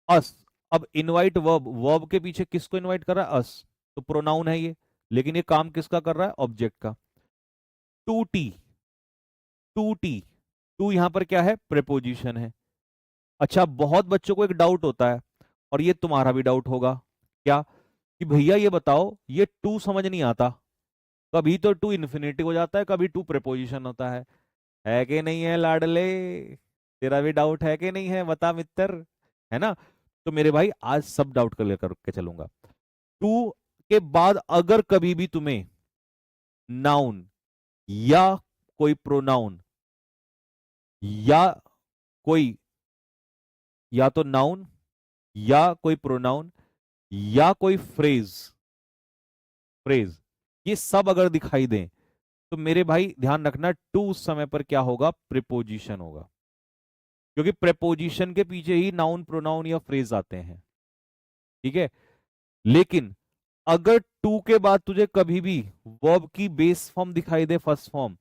अस, अब इनवाइट वर्ब, वर्ब के पीछे किसको इनवाइट कर रहा है? अस, तो प्रोनाउन है ये, लेकिन ये काम किसका कर रहा है? ऑब्जेक्ट का। To tea, to tea, to यहां पर क्या है? प्रेपोजिशन है। अच्छा, बहुत बच्चों को एक डाउट होता है, और ये तुम्हारा भी डाउट होगा, क्या? कि भैया ये बताओ, ये टू समझ नहीं आता, कभी तो टू इन्फिनेटिव हो जाता है, कभी टू प्रेपोजिशन होता है कि नहीं है लाडले? तेरा भी डाउट है कि नहीं है? बता मित्र, है ना? तो मेरे भाई आज सब डाउट क्लियर करके चलूंगा। टू के बाद अगर कभी भी तुम्हें नाउन या कोई प्रोनाउन या कोई, या तो नाउन या कोई प्रोनाउन या कोई फ्रेज, फ्रेज, ये सब अगर दिखाई दें, तो मेरे भाई ध्यान रखना, टू उस समय पर क्या होगा? प्रिपोजिशन होगा, क्योंकि प्रेपोजिशन के पीछे ही नाउन, प्रोनाउन या फ्रेज आते हैं, ठीक है? लेकिन अगर टू के बाद तुझे कभी भी वर्ब की बेस फॉर्म दिखाई दे, फर्स्ट फॉर्म,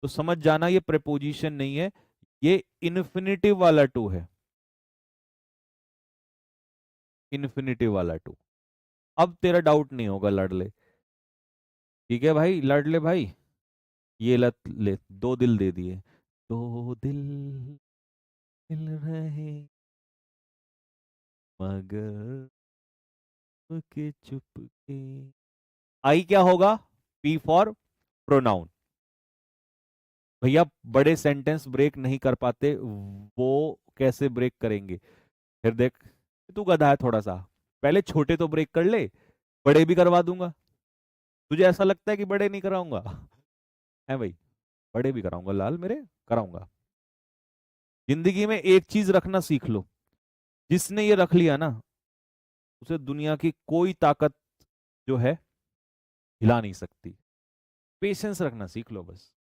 तो समझ जाना ये प्रेपोजिशन नहीं है, ये इन्फिनेटिव वाला टू है, इन्फिनेटिव वाला टू। अब तेरा डाउट नहीं होगा लड़ले, ठीक है भाई? लड़ले भाई, ये लत ले, दो दिल दे दिए, दो दिल मिल रहे मगर के चुपके। आई क्या होगा? P for pronoun. भैया बड़े सेंटेंस ब्रेक नहीं कर पाते, वो कैसे ब्रेक करेंगे? फिर देख, तू गधा है थोड़ा सा, पहले छोटे तो ब्रेक कर ले, बड़े भी करवा दूंगा। तुझे ऐसा लगता है कि बड़े नहीं कराऊंगा? है भाई, बड़े भी कराऊंगा लाल मेरे, कराऊंगा। जिंदगी में एक चीज रखना सीख लो, जिसने ये रख लिया ना, उसे दुनिया की कोई ताकत जो है हिला नहीं सकती। पेशेंस रखना सीख लो बस।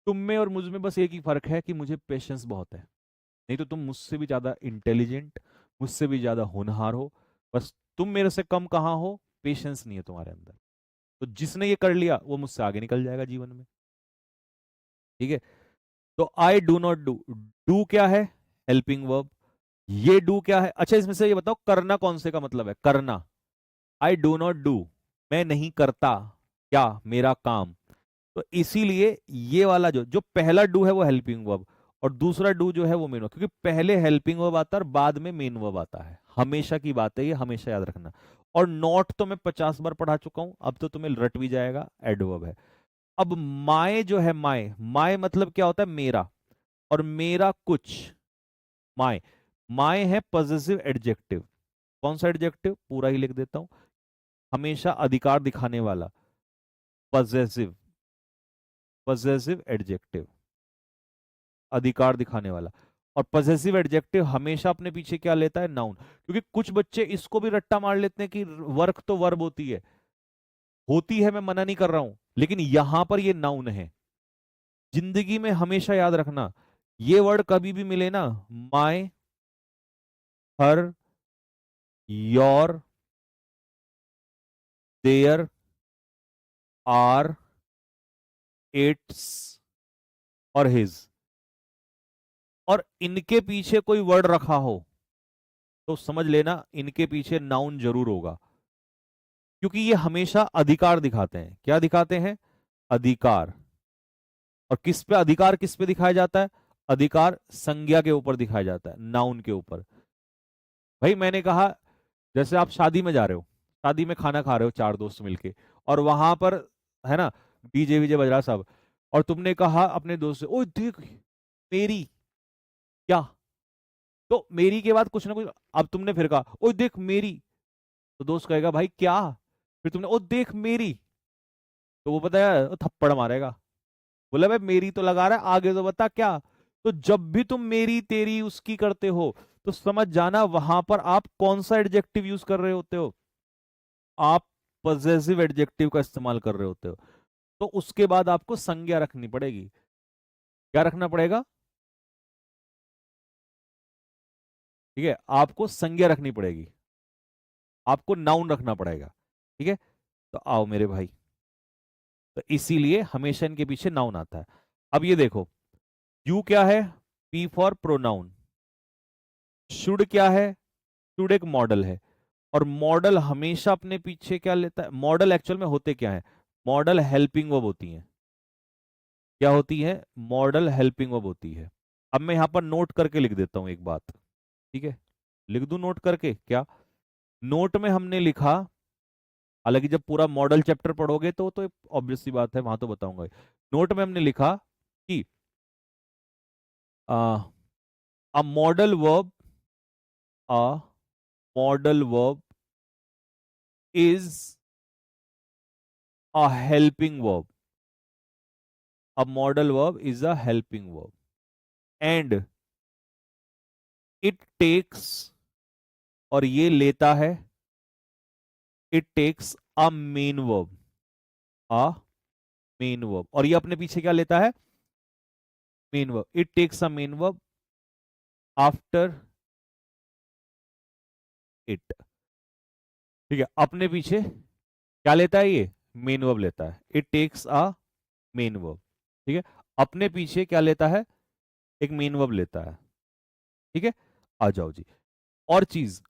तुम में और मुझ में बस एक ही फर्क है कि मुझे पेशेंस बहुत है, नहीं तो तुम मुझसे भी ज्यादा इंटेलिजेंट, मुझसे भी ज्यादा होनहार हो, बस तुम मेरे से कम कहाँ हो? पेशेंस नहीं है तुम्हारे अंदर। तो जिसने ये कर लिया वो मुझसे आगे निकल जाएगा जीवन में, ठीक है? तो I do not do, do क्या है? Helping verb. ये डू क्या है? अच्छा, इसमें से ये बताओ, करना कौन से का मतलब है? करना, आई डू नॉट डू, मैं नहीं करता क्या? मेरा काम। तो इसीलिए ये वाला जो जो पहला डू है वो हेल्पिंग वर्ब, और दूसरा डू जो है वो मेन वर्ब, क्योंकि पहले हेल्पिंग वर्ब आता है और बाद में मेन वर्ब आता है, हमेशा की बात है ये, हमेशा याद रखना। और नॉट तो मैं 50 बार पढ़ा चुका हूं, अब तो तुम्हें रट भी जाएगा, एडवर्ब है। अब माय जो है, माय, माय मतलब क्या होता है? मेरा, और मेरा कुछ, माय, माय है पॉजेसिव एडजेक्टिव। कौन सा एडजेक्टिव? पूरा ही लिख देता हूं, हमेशा अधिकार दिखाने वाला, पॉजेसिव, पॉजेसिव एडजेक्टिव, अधिकार दिखाने वाला। और पॉजेसिव एडजेक्टिव हमेशा अपने पीछे क्या लेता है? नाउन। क्योंकि कुछ बच्चे इसको भी रट्टा मार लेते हैं कि वर्क तो वर्ब होती है, होती है, मैं मना नहीं कर रहा हूं, लेकिन यहां पर ये नाउन है। जिंदगी में हमेशा याद रखना, ये वर्ड कभी भी मिले ना, my, her, your, their, our, its और हिज, और इनके पीछे कोई वर्ड रखा हो तो समझ लेना इनके पीछे नाउन जरूर होगा, क्योंकि ये हमेशा अधिकार दिखाते हैं। क्या दिखाते हैं? अधिकार। और किस पे अधिकार, किस पे दिखाया जाता है? अधिकार संज्ञा के ऊपर दिखाया जाता है, नाउन के ऊपर। भाई मैंने कहा, जैसे आप शादी में जा रहे हो, शादी में खाना खा रहे हो चार दोस्त मिलके, और वहां पर है ना, डीजे वीजे बज रहा सब, और तुमने कहा अपने दोस्त से, ओए देख मेरी, क्या? तो मेरी के बाद कुछ ना कुछ, अब तुमने फिर कहा ओए देख मेरी, तो दोस्त कहेगा भाई क्या? फिर तुमने ओ देख मेरी, तो वो पता है वो थप्पड़ मारेगा, बोला भाई मेरी तो लगा रहा है, आगे तो बता क्या। तो जब भी तुम मेरी तेरी उसकी करते हो, तो समझ जाना वहां पर आप कौन सा एडजेक्टिव यूज कर रहे होते हो, आप पजेसिव एडजेक्टिव का इस्तेमाल कर रहे होते हो। तो उसके बाद आपको संज्ञा रखनी पड़ेगी। क्या रखना पड़ेगा? ठीक है, आपको संज्ञा रखनी पड़ेगी, आपको नाउन रखना पड़ेगा। ठीक है, तो आओ मेरे भाई, तो इसीलिए हमेशा इनके पीछे नाउन आता है। अब ये देखो, यू क्या है? P for pronoun. शुड क्या है? शुड एक मॉडल है, और मॉडल हमेशा अपने पीछे क्या लेता है? मॉडल एक्चुअल में होते क्या है? मॉडल हेल्पिंग वर्ब होती हैं। क्या होती है? मॉडल हेल्पिंग वर्ब होती है। अब मैं यहां पर नोट करके लिख देता हूं एक बात, ठीक है? लिख दूं नोट करके क्या? नोट में हमने लिखा, हालांकि जब पूरा मॉडल चैप्टर पढ़ोगे तो ऑब्वियस सी बात है, वहां तो बताऊंगा। नोट में हमने लिखा कि a modal verb, a modal verb is a helping verb, a modal verb is a helping verb, and it takes, और ये लेता है, it takes a main verb, a main verb, और ये अपने पीछे क्या लेता है? Main verb. It takes a main verb after it. ठीक है, अपने पीछे क्या लेता है? ये मेन वर्ब लेता है, it takes a main verb. ठीक है, अपने पीछे क्या लेता है? एक मेन वर्ब लेता है। ठीक है, आ जाओ जी। और चीज,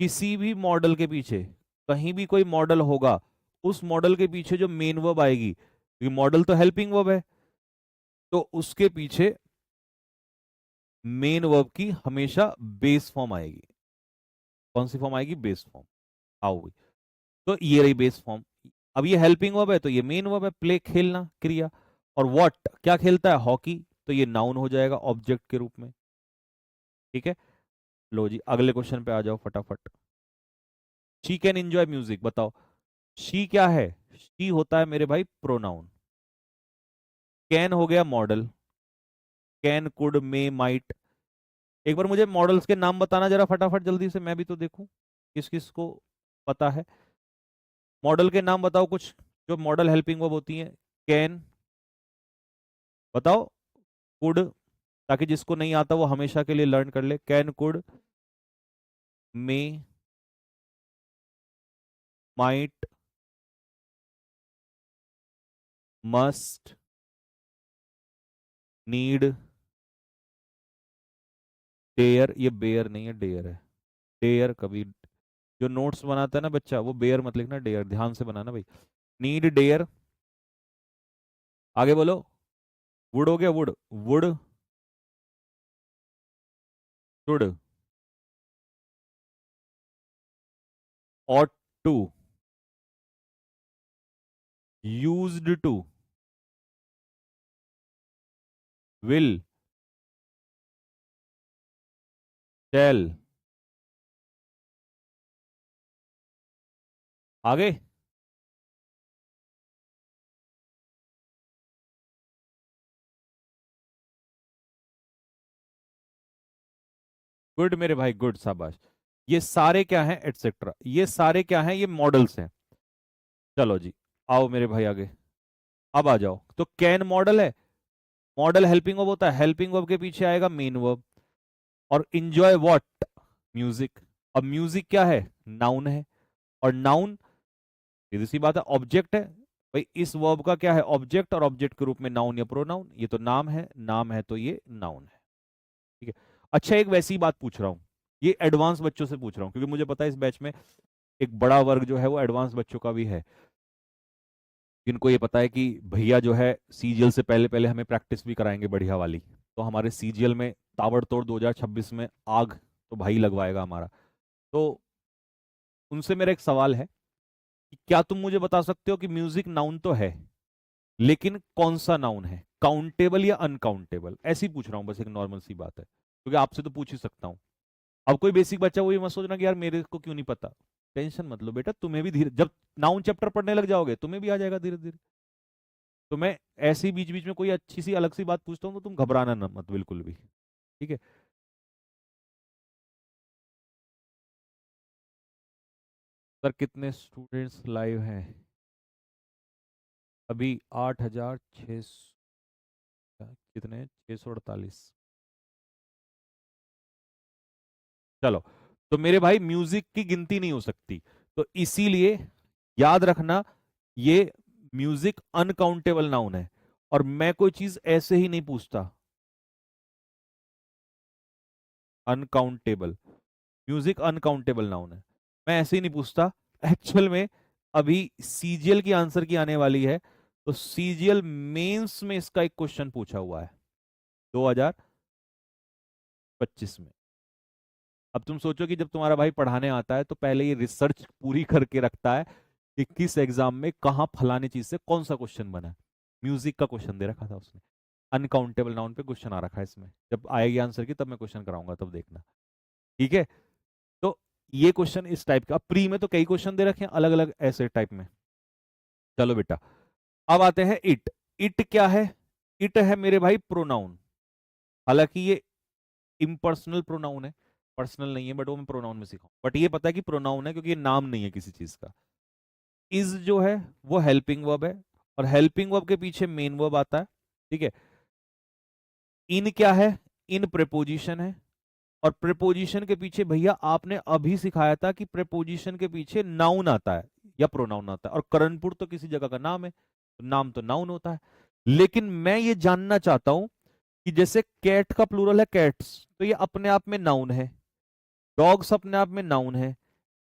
किसी भी मॉडल के पीछे, कहीं भी कोई मॉडल होगा, उस मॉडल के पीछे जो मेन वर्ब आएगी, क्योंकि मॉडल तो हेल्पिंग वर्ब है, तो उसके पीछे मेन वर्ब की हमेशा बेस फॉर्म आएगी। कौन सी फॉर्म आएगी? Base form. आओगी, तो ये रही बेस फॉर्म। अब ये हेल्पिंग वर्ब है, तो ये मेन वर्ब है, प्ले खेलना क्रिया। और व्हाट क्या खेलता है? हॉकी, तो ये नाउन हो जाएगा ऑब्जेक्ट के रूप में। ठीक है, लो जी अगले क्वेश्चन पे आ जाओ फटाफट। शी कैन एंजॉय म्यूजिक, बताओ शी क्या है? शी होता है मेरे भाई प्रोनाउन। कैन हो गया model, can, could, may, might. एक बार मुझे मॉडल्स के नाम बताना जरा फटाफट जल्दी से, मैं भी तो देखूं किस किस को पता है। मॉडल के नाम बताओ कुछ, जो मॉडल हेल्पिंग वर्ब होती हैं। कैन बताओ, कुड, ताकि जिसको नहीं आता वो हमेशा के लिए लर्न कर ले। Can, could, may, might, must, need, dare. ये बेयर नहीं है, डेयर है। डेयर कभी, जो नोट्स बनाता है ना बच्चा, वो बेयर मत लिखना, डेयर ध्यान से बनाना भाई। नीड, डेयर, आगे बोलो। वुड हो गया, would, would, should, ought to, used to, will, shall। आगे, गुड मेरे भाई, गुड, शाबाश। ये सारे क्या हैं? एटसेट्रा। ये सारे क्या हैं? ये मॉडल्स हैं। चलो जी, आओ मेरे भाई आगे, अब आ जाओ। तो कैन मॉडल है, मॉडल हेल्पिंग वर्ब होता है, हेल्पिंग वर्ब के पीछे आएगा मेन वर्ब। और इंजॉय व्हाट, म्यूजिक। अब म्यूजिक क्या है, नाउन है। और नाउन सीधी सी बात है ऑब्जेक्ट है। भाई इस वर्ब का क्या है, ऑब्जेक्ट, और ऑब्जेक्ट के रूप में नाउन या प्रोनाउन। ये तो नाम है, नाम है तो ये नाउन है। ठीक है। अच्छा, एक वैसी बात पूछ रहा हूं, ये एडवांस बच्चों से पूछ रहा हूं, क्योंकि मुझे पता है इस बैच में एक बड़ा वर्ग जो है वो एडवांस बच्चों का भी है, जिनको ये पता है कि भैया जो है सीजीएल से पहले पहले हमें प्रैक्टिस भी कराएंगे बढ़िया वाली। तो हमारे सीजीएल में ताबड़तोड़ 2026 में आग तो भाई लगवाएगा हमारा। तो उनसे मेरा एक सवाल है कि क्या तुम मुझे बता सकते हो कि म्यूजिक नाउन तो है, लेकिन कौन सा नाउन है, काउंटेबल या अनकाउंटेबल? ऐसे ही पूछ रहा हूं, बस एक नॉर्मल सी बात है, क्योंकि आपसे तो पूछ ही सकता हूं। अब कोई बेसिक बच्चा वो ये मत सोचना कि यार मेरे को क्यों नहीं पता। टेंशन मत लो बेटा, तुम्हें भी धीरे, जब नाउन चैप्टर पढ़ने लग जाओगे तुम्हें भी आ जाएगा धीरे धीरे। तो मैं ऐसे ही बीच बीच में कोई अच्छी सी अलग सी बात पूछता हूँ तो तुम घबराना ना मत बिल्कुल भी। ठीक है। सर कितने स्टूडेंट्स लाइव हैं? अभी 8,600, कितने, 648। चलो, तो मेरे भाई म्यूजिक की गिनती नहीं हो सकती, तो इसीलिए याद रखना, ये म्यूजिक अनकाउंटेबल नाउन है। और मैं कोई चीज ऐसे ही नहीं पूछता, अनकाउंटेबल, म्यूजिक अनकाउंटेबल नाउन है, मैं ऐसे ही नहीं पूछता। एक्चुअल में अभी सीजीएल की आंसर की आने वाली है, तो सीजीएल मेंस में इसका एक क्वेश्चन पूछा हुआ है 2025 में। अब तुम सोचो कि जब तुम्हारा भाई पढ़ाने आता है तो पहले ये रिसर्च पूरी करके रखता है कि किस एग्जाम में कहाँ फलाने चीज से कौन सा क्वेश्चन बना है। म्यूजिक का क्वेश्चन दे रखा था उसने, अनकाउंटेबल नाउन पे क्वेश्चन आ रखा है इसमें, जब आएगी आंसर की तब मैं क्वेश्चन कराऊंगा, तब देखना। ठीक है। तो ये क्वेश्चन इस टाइप का, प्री में तो कई क्वेश्चन दे रखे हैं अलग अलग ऐसे टाइप में। चलो बेटा, अब आते हैं इट। इट क्या है? इट है मेरे भाई प्रोनाउन। हालांकि ये इम्पर्सनल प्रोनाउन है, पर्सनल नहीं है, बट वो मैं प्रोनाउन में सीखा, बट ये पता है कि प्रोनाउन है क्योंकि ये नाम नहीं है किसी चीज का। इज जो है वो हेल्पिंग वर्ब है, और हेल्पिंग वर्ब के पीछे मेन वर्ब आता है। ठीक है। इन क्या है? इन प्रेपोजिशन है, और प्रेपोजिशन के पीछे भैया आपने अभी सिखाया था कि प्रेपोजिशन के पीछे नाउन आता है या प्रोनाउन आता है, और करणपुर तो किसी जगह का नाम है, तो नाम तो नाउन होता है। लेकिन मैं ये जानना चाहता हूं कि जैसे कैट का प्लूरल है कैट्स, तो ये अपने आप में नाउन है, डॉग्स अपने आप में नाउन है,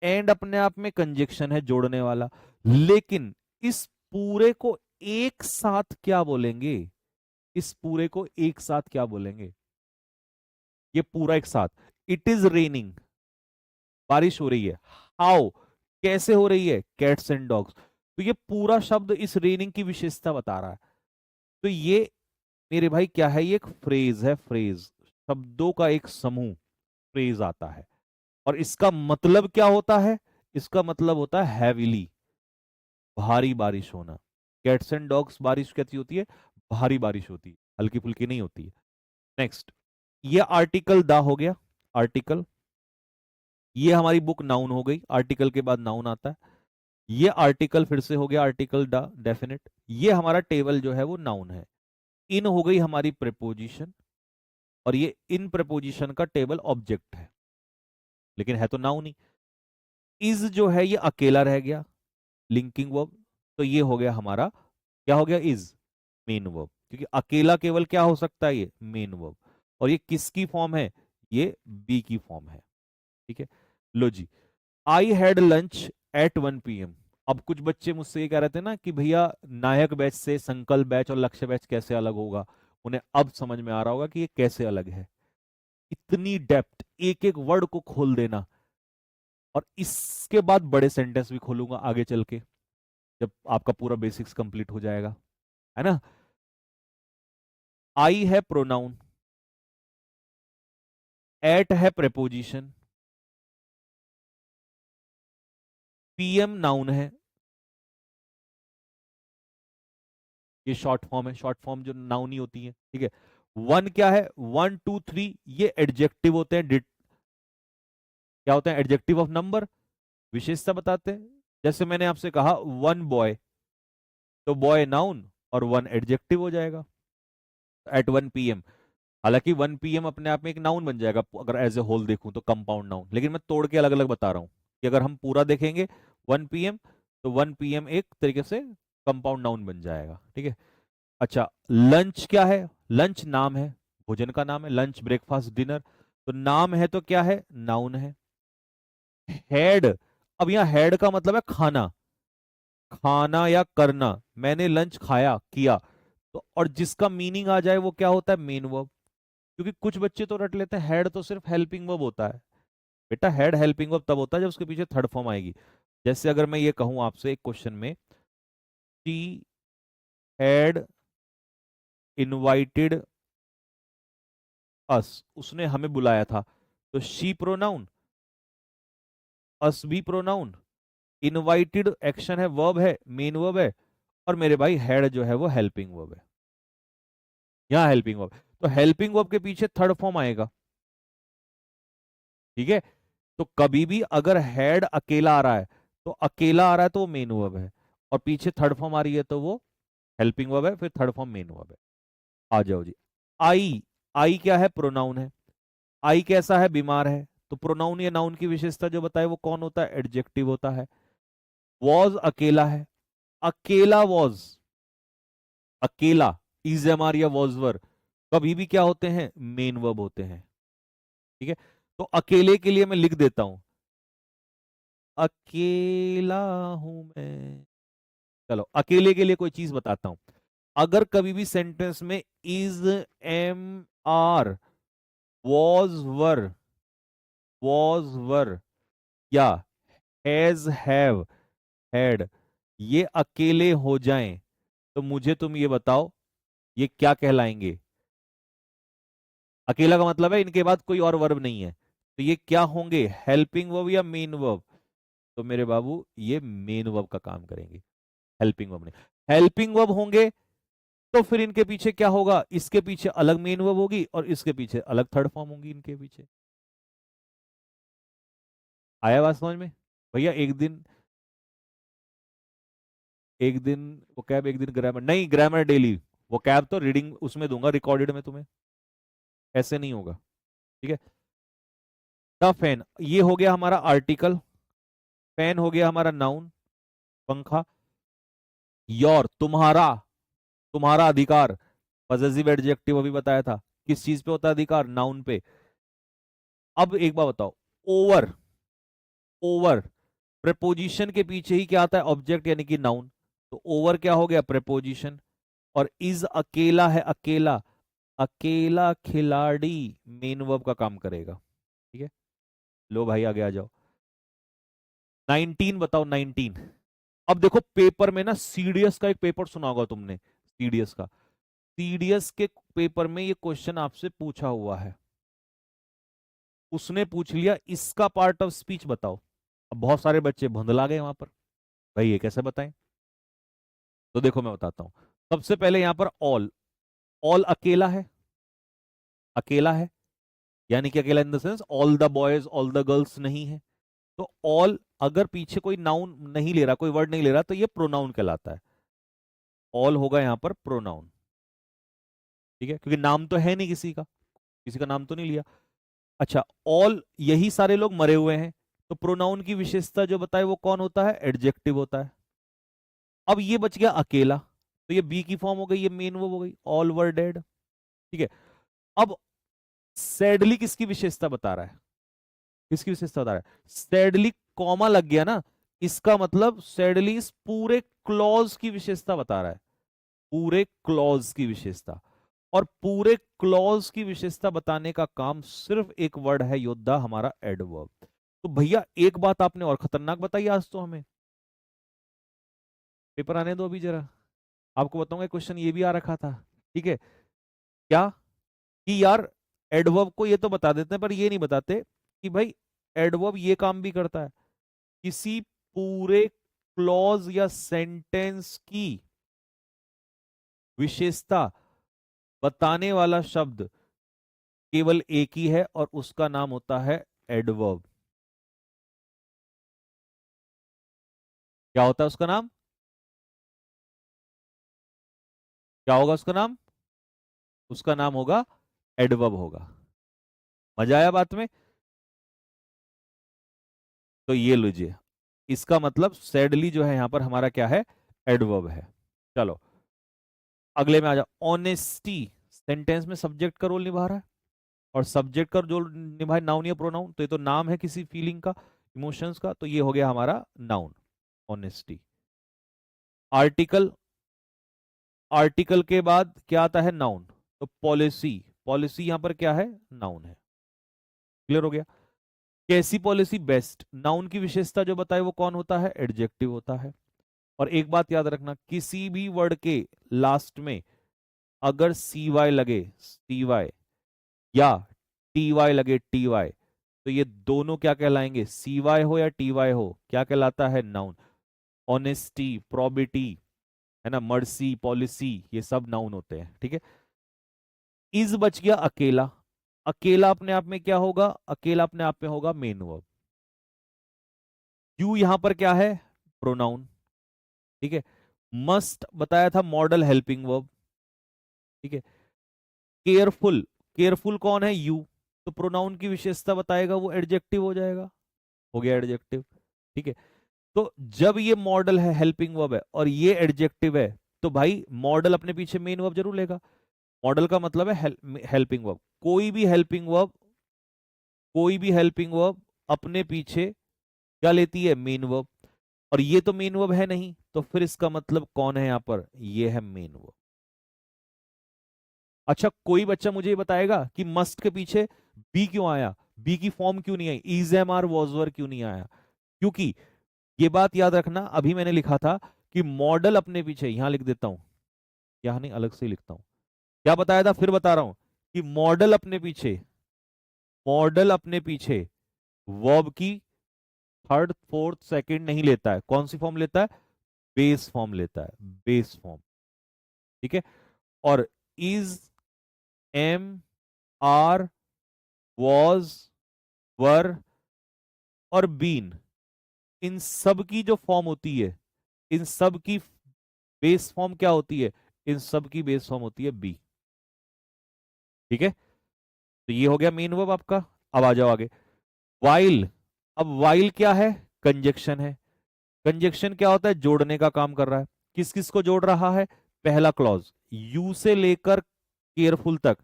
एंड अपने आप में कंजक्शन है जोड़ने वाला, लेकिन इस पूरे को एक साथ क्या बोलेंगे? इस पूरे को एक साथ क्या बोलेंगे? ये पूरा एक साथ, इट इज रेनिंग, बारिश हो रही है। हाउ, कैसे हो रही है? Cats and dogs. तो ये पूरा शब्द इस रेनिंग की विशेषता बता रहा है। तो ये मेरे भाई क्या है? ये एक फ्रेज है, फ्रेज, शब्दों का एक समूह, फ्रेज आता है। और इसका मतलब क्या होता है? इसका मतलब होता है हैविली, भारी बारिश होना। कैट्स एंड डॉग्स बारिश कैसी होती है? भारी बारिश होती है, हल्की फुल्की नहीं होती है। नेक्स्ट, ये आर्टिकल द हो गया, आर्टिकल। ये हमारी बुक नाउन हो गई, आर्टिकल के बाद नाउन आता है। ये आर्टिकल फिर से हो गया आर्टिकल द, डेफिनेट। ये हमारा टेबल जो है वो नाउन है। इन हो गई हमारी प्रेपोजिशन, और ये इन प्रेपोजिशन का टेबल ऑब्जेक्ट है, लेकिन है तो नाउन ही। इज जो है ये अकेला रह गया, लिंकिंग वर्ब, तो ये हो गया हमारा, क्या हो गया? इज, मेन वर्ब, क्योंकि अकेला केवल क्या हो सकता है? ये मेन वर्ब। और ये किसकी फॉर्म है? ये बी की फॉर्म है। ठीक है। लो जी, I had lunch at 1 PM। अब कुछ बच्चे मुझसे ये कह रहे थे ना कि भैया नायक बैच से संकल्प बैच और लक्ष्य बैच कैसे अलग होगा, उन्हें अब समझ में आ रहा होगा कि ये कैसे अलग है। इतनी डेप्थ, एक एक वर्ड को खोल देना, और इसके बाद बड़े सेंटेंस भी खोलूंगा आगे चल के, जब आपका पूरा बेसिक्स कंप्लीट हो जाएगा, है ना। आई है प्रोनाउन, एट है प्रेपोजिशन, पीएम नाउन है, ये शॉर्ट फॉर्म है, शॉर्ट फॉर्म जो नाउन ही होती है। ठीक है। वन क्या है? 1 2 3 ये एडजेक्टिव होते हैं, क्या होते हैं? एडजेक्टिव ऑफ नंबर, विशेषता बताते हैं। जैसे मैंने आपसे कहा वन बॉय, तो बॉय नाउन और वन एडजेक्टिव हो जाएगा एट 1 PM। हालांकि 1 PM अपने आप में एक नाउन बन जाएगा अगर एज ए होल देखूं तो, कंपाउंड नाउन, लेकिन मैं तोड़ के अलग अलग बता रहा हूं कि अगर हम पूरा देखेंगे 1 PM, तो 1 PM एक तरीके से कंपाउंड नाउन बन जाएगा, ठीक है। अच्छा, लंच क्या है? लंच नाम है, भोजन का नाम है, लंच ब्रेकफास्ट डिनर, तो नाम है तो क्या है? नाउन है। हेड, अब यहाँ हेड का मतलब है खाना, खाना या करना, मैंने लंच खाया, किया, तो और जिसका मीनिंग आ जाए वो क्या होता है? Main verb. क्योंकि कुछ बच्चे तो रट लेते हैं हेड तो सिर्फ हेल्पिंग वर्ब होता है। बेटा हेड हेल्पिंग वर्ब तब होता है जब उसके पीछे थर्ड फॉर्म आएगी। जैसे अगर मैं ये कहूं आपसे एक क्वेश्चन में, शी हैड इनवाइटेड अस, उसने हमें बुलाया था, तो शी प्रोनाउन, अस भी प्रोनाउन, इनवाइटेड एक्शन है, वर्ब है, मेन वर्ब है, और मेरे भाई हेड जो है वो हेल्पिंग वर्ब है। यहाँ हेल्पिंग वर्ब, तो हेल्पिंग वर्ब के पीछे थर्ड फॉर्म आएगा, ठीक है। तो कभी भी अगर हेड अकेला आ रहा है, तो अकेला आ रहा है तो वो मेन वर्ब है, और पीछे थर्ड फॉर्म आ रही है तो वो हेल्पिंग वर्ब है, फिर थर्ड फॉर्म मेन वर्ब है। आ जाओ जी। आई, आई क्या है? प्रोनाउन है। आई कैसा है? बीमार है। तो प्रोनाउन या नाउन की विशेषता जो बताए वो कौन होता है? एडजेक्टिव होता है। वॉज अकेला है, अकेला वॉज, अकेला, इजमआर या वॉजवर कभी भी क्या होते हैं? मेन वर्ब होते हैं, ठीक है। तो अकेले के लिए मैं लिख देता हूं, अकेला हूं मैं। चलो अकेले के लिए कोई चीज बताता हूं। अगर कभी भी सेंटेंस में इज, एम, आर, वॉज, वर या हैज, हैव, हैड, ये अकेले हो जाएं, तो मुझे तुम ये बताओ ये क्या कहलाएंगे? अकेला का मतलब है इनके बाद कोई और वर्ब नहीं है, तो ये क्या होंगे? हेल्पिंग वर्ब या मेन वर्ब? तो मेरे बाबू ये मेन वर्ब का काम करेंगे, हेल्पिंग वर्ब नहीं। हेल्पिंग वर्ब होंगे तो फिर इनके पीछे क्या होगा? इसके पीछे अलग मेन वर्ब होगी और इसके पीछे अलग थर्ड फॉर्म होगी इनके पीछे। आया बात समझ में? भैया एक दिन वो कैब, एक दिन ग्रामर नहीं, ग्रामर डेली। वो कैब तो रीडिंग उसमें दूंगा, रिकॉर्डेड में तुम्हें, ऐसे नहीं होगा, ठीक है। द फैन, ये हो गया हमारा आर्टिकल, फैन हो गया हमारा नाउन, पंखा। योर, तुम्हारा, तुम्हारा अधिकार, पॉजेसिव एडजेक्टिव अभी बताया था, किस चीज पे होता है अधिकार? नाउन पे। अब एक बार बताओ, ओवर, ओवर प्रेपोजिशन के पीछे ही क्या आता है? ऑब्जेक्ट यानी कि नाउन, तो ओवर क्या हो गया? प्रेपोजिशन। और इज अकेला है, अकेला, अकेला खिलाड़ी मेन वर्ब का काम करेगा, ठीक है। लो भाई आगे आ जाओ। 19 बताओ, 19। अब देखो पेपर में ना, सीडीएस का एक पेपर सुना होगा तुमने, सीडीएस का, सीडीएस के पेपर में ये क्वेश्चन आपसे पूछा हुआ है। उसने पूछ लिया इसका पार्ट ऑफ स्पीच बताओ। अब बहुत सारे बच्चे भंदला गए वहां पर, भाई ये कैसे बताएं? तो देखो मैं बताता हूं। सबसे पहले यहां पर ऑल, ऑल अकेला है, अकेला है, यानी कि अकेला in the sense all the boys, all the girls नहीं है। तो ऑल अगर पीछे कोई नाउन नहीं ले रहा, कोई वर्ड नहीं ले रहा, तो ये प्रोनाउन कहलाता है। ऑल होगा यहां पर प्रोनाउन, ठीक है, क्योंकि नाम तो है नहीं किसी का, किसी का नाम तो नहीं लिया। अच्छा, ऑल यही सारे लोग मरे हुए हैं, तो प्रोनाउन की विशेषता जो बताए वो कौन होता है? एडजेक्टिव होता है। अब ये बच गया अकेला, तो ये बी की फॉर्म हो गई, ये मेन वर्ब हो गई, ऑल वर डेड, ठीक है। अब सैडली किसकी विशेषता बता रहा है? किसकी विशेषता बता रहा है? सैडली, कॉमा लग गया ना, इसका मतलब सैडली इस पूरे क्लॉज की विशेषता बता रहा है, पूरे क्लॉज की विशेषता। और पूरे क्लॉज की विशेषता बताने का काम सिर्फ एक वर्ड है योद्धा, हमारा एडवर्ब। तो भैया एक बात आपने और खतरनाक बताई आज तो हमें, पेपर आने दो अभी जरा, आपको बताऊंगा क्वेश्चन ये भी आ रखा था, ठीक है। क्या कि यार एडवर्ब को ये तो बता देते हैं पर ये नहीं बताते कि भाई एडवर्ब ये काम भी करता है, किसी पूरे क्लॉज या सेंटेंस की विशेषता बताने वाला शब्द केवल एक ही है और उसका नाम होता है एडवर्ब। क्या होता है उसका नाम? क्या होगा उसका नाम? उसका नाम होगा एडवर्ब होगा। मजा आया बात में? तो ये लीजिए, इसका मतलब सैडली जो है यहां पर हमारा क्या है? एडवर्ब है। चलो अगले में आ जाओ। ऑनेस्टी सेंटेंस में सब्जेक्ट का रोल निभा रहा है, और सब्जेक्ट का जो निभाए नाउन या प्रोनाउन, तो ये तो नाम है किसी फीलिंग का, इमोशंस का, तो ये हो गया हमारा नाउन, ऑनेस्टी। आर्टिकल, आर्टिकल के बाद क्या आता है? नाउन। तो पॉलिसी, पॉलिसी यहां पर क्या है? नाउन है। क्लियर हो गया? कैसी पॉलिसी? बेस्ट। नाउन की विशेषता जो बताए वो कौन होता है? एडजेक्टिव होता है। और एक बात याद रखना, किसी भी वर्ड के लास्ट में अगर सी वाई लगे, सी वाई, या टी वाई लगे, टी वाई, तो ये दोनों क्या कहलाएंगे? सी वाई हो या टी वाई हो, क्या कहलाता है? नाउन। ऑनेस्टी, प्रोबिटी, है ना, मर्सी, पॉलिसी, ये सब नाउन होते हैं। ठीक है। इज बच गया अकेला। अकेला अपने आप में क्या होगा? अकेला अपने आप में होगा मेन वर्ब। यू यहां पर क्या है? प्रोनाउन। ठीक है। मस्ट बताया था मॉडल हेल्पिंग वर्ब। ठीक है। केयरफुल, केयरफुल कौन है? यू। तो प्रोनाउन की विशेषता बताएगा वो एडजेक्टिव हो जाएगा। हो गया एडजेक्टिव। ठीक है। तो जब ये मॉडल है, हेल्पिंग वर्ब है, और ये एडजेक्टिव है, तो भाई मॉडल अपने पीछे मेन वर्ब जरूर लेगा। मॉडल का मतलब है हेल्पिंग वर्ब। कोई भी हेल्पिंग वर्ब, कोई भी हेल्पिंग वर्ब अपने पीछे क्या लेती है? Main verb. और ये तो मेन वर्ब है नहीं, तो फिर इसका मतलब कौन है यहां पर? ये है मेन वर्ब। अच्छा, कोई बच्चा मुझे ये बताएगा कि मस्ट के पीछे बी क्यों आया? बी की फॉर्म क्यों नहीं आई? Is am are was were क्यों नहीं आया? क्योंकि ये बात याद रखना, अभी मैंने लिखा था कि मॉडल अपने पीछे, यहां लिख देता हूं, यहां नहीं अलग से लिखता हूं, क्या बताया था फिर बता रहा हूं, कि मॉडल अपने पीछे, मॉडल अपने पीछे वर्ब की थर्ड फोर्थ सेकंड नहीं लेता है। कौन सी फॉर्म लेता है? बेस फॉर्म लेता है, बेस फॉर्म। ठीक है। और इज, एम, आर, वॉज, वर और बीन, इन सब की जो फॉर्म होती है, इन सब की बेस फॉर्म क्या होती है? इन सब की बेस फॉर्म होती है बी। ठीक है। तो ये हो गया मेन वर्ब आपका। अब आ जाओ आगे। वाइल। अब वाइल क्या है? कंजक्शन है। कंजक्शन क्या होता है? जोड़ने का काम कर रहा है। किस किस को जोड़ रहा है? पहला क्लॉज, यू से लेकर केयरफुल तक,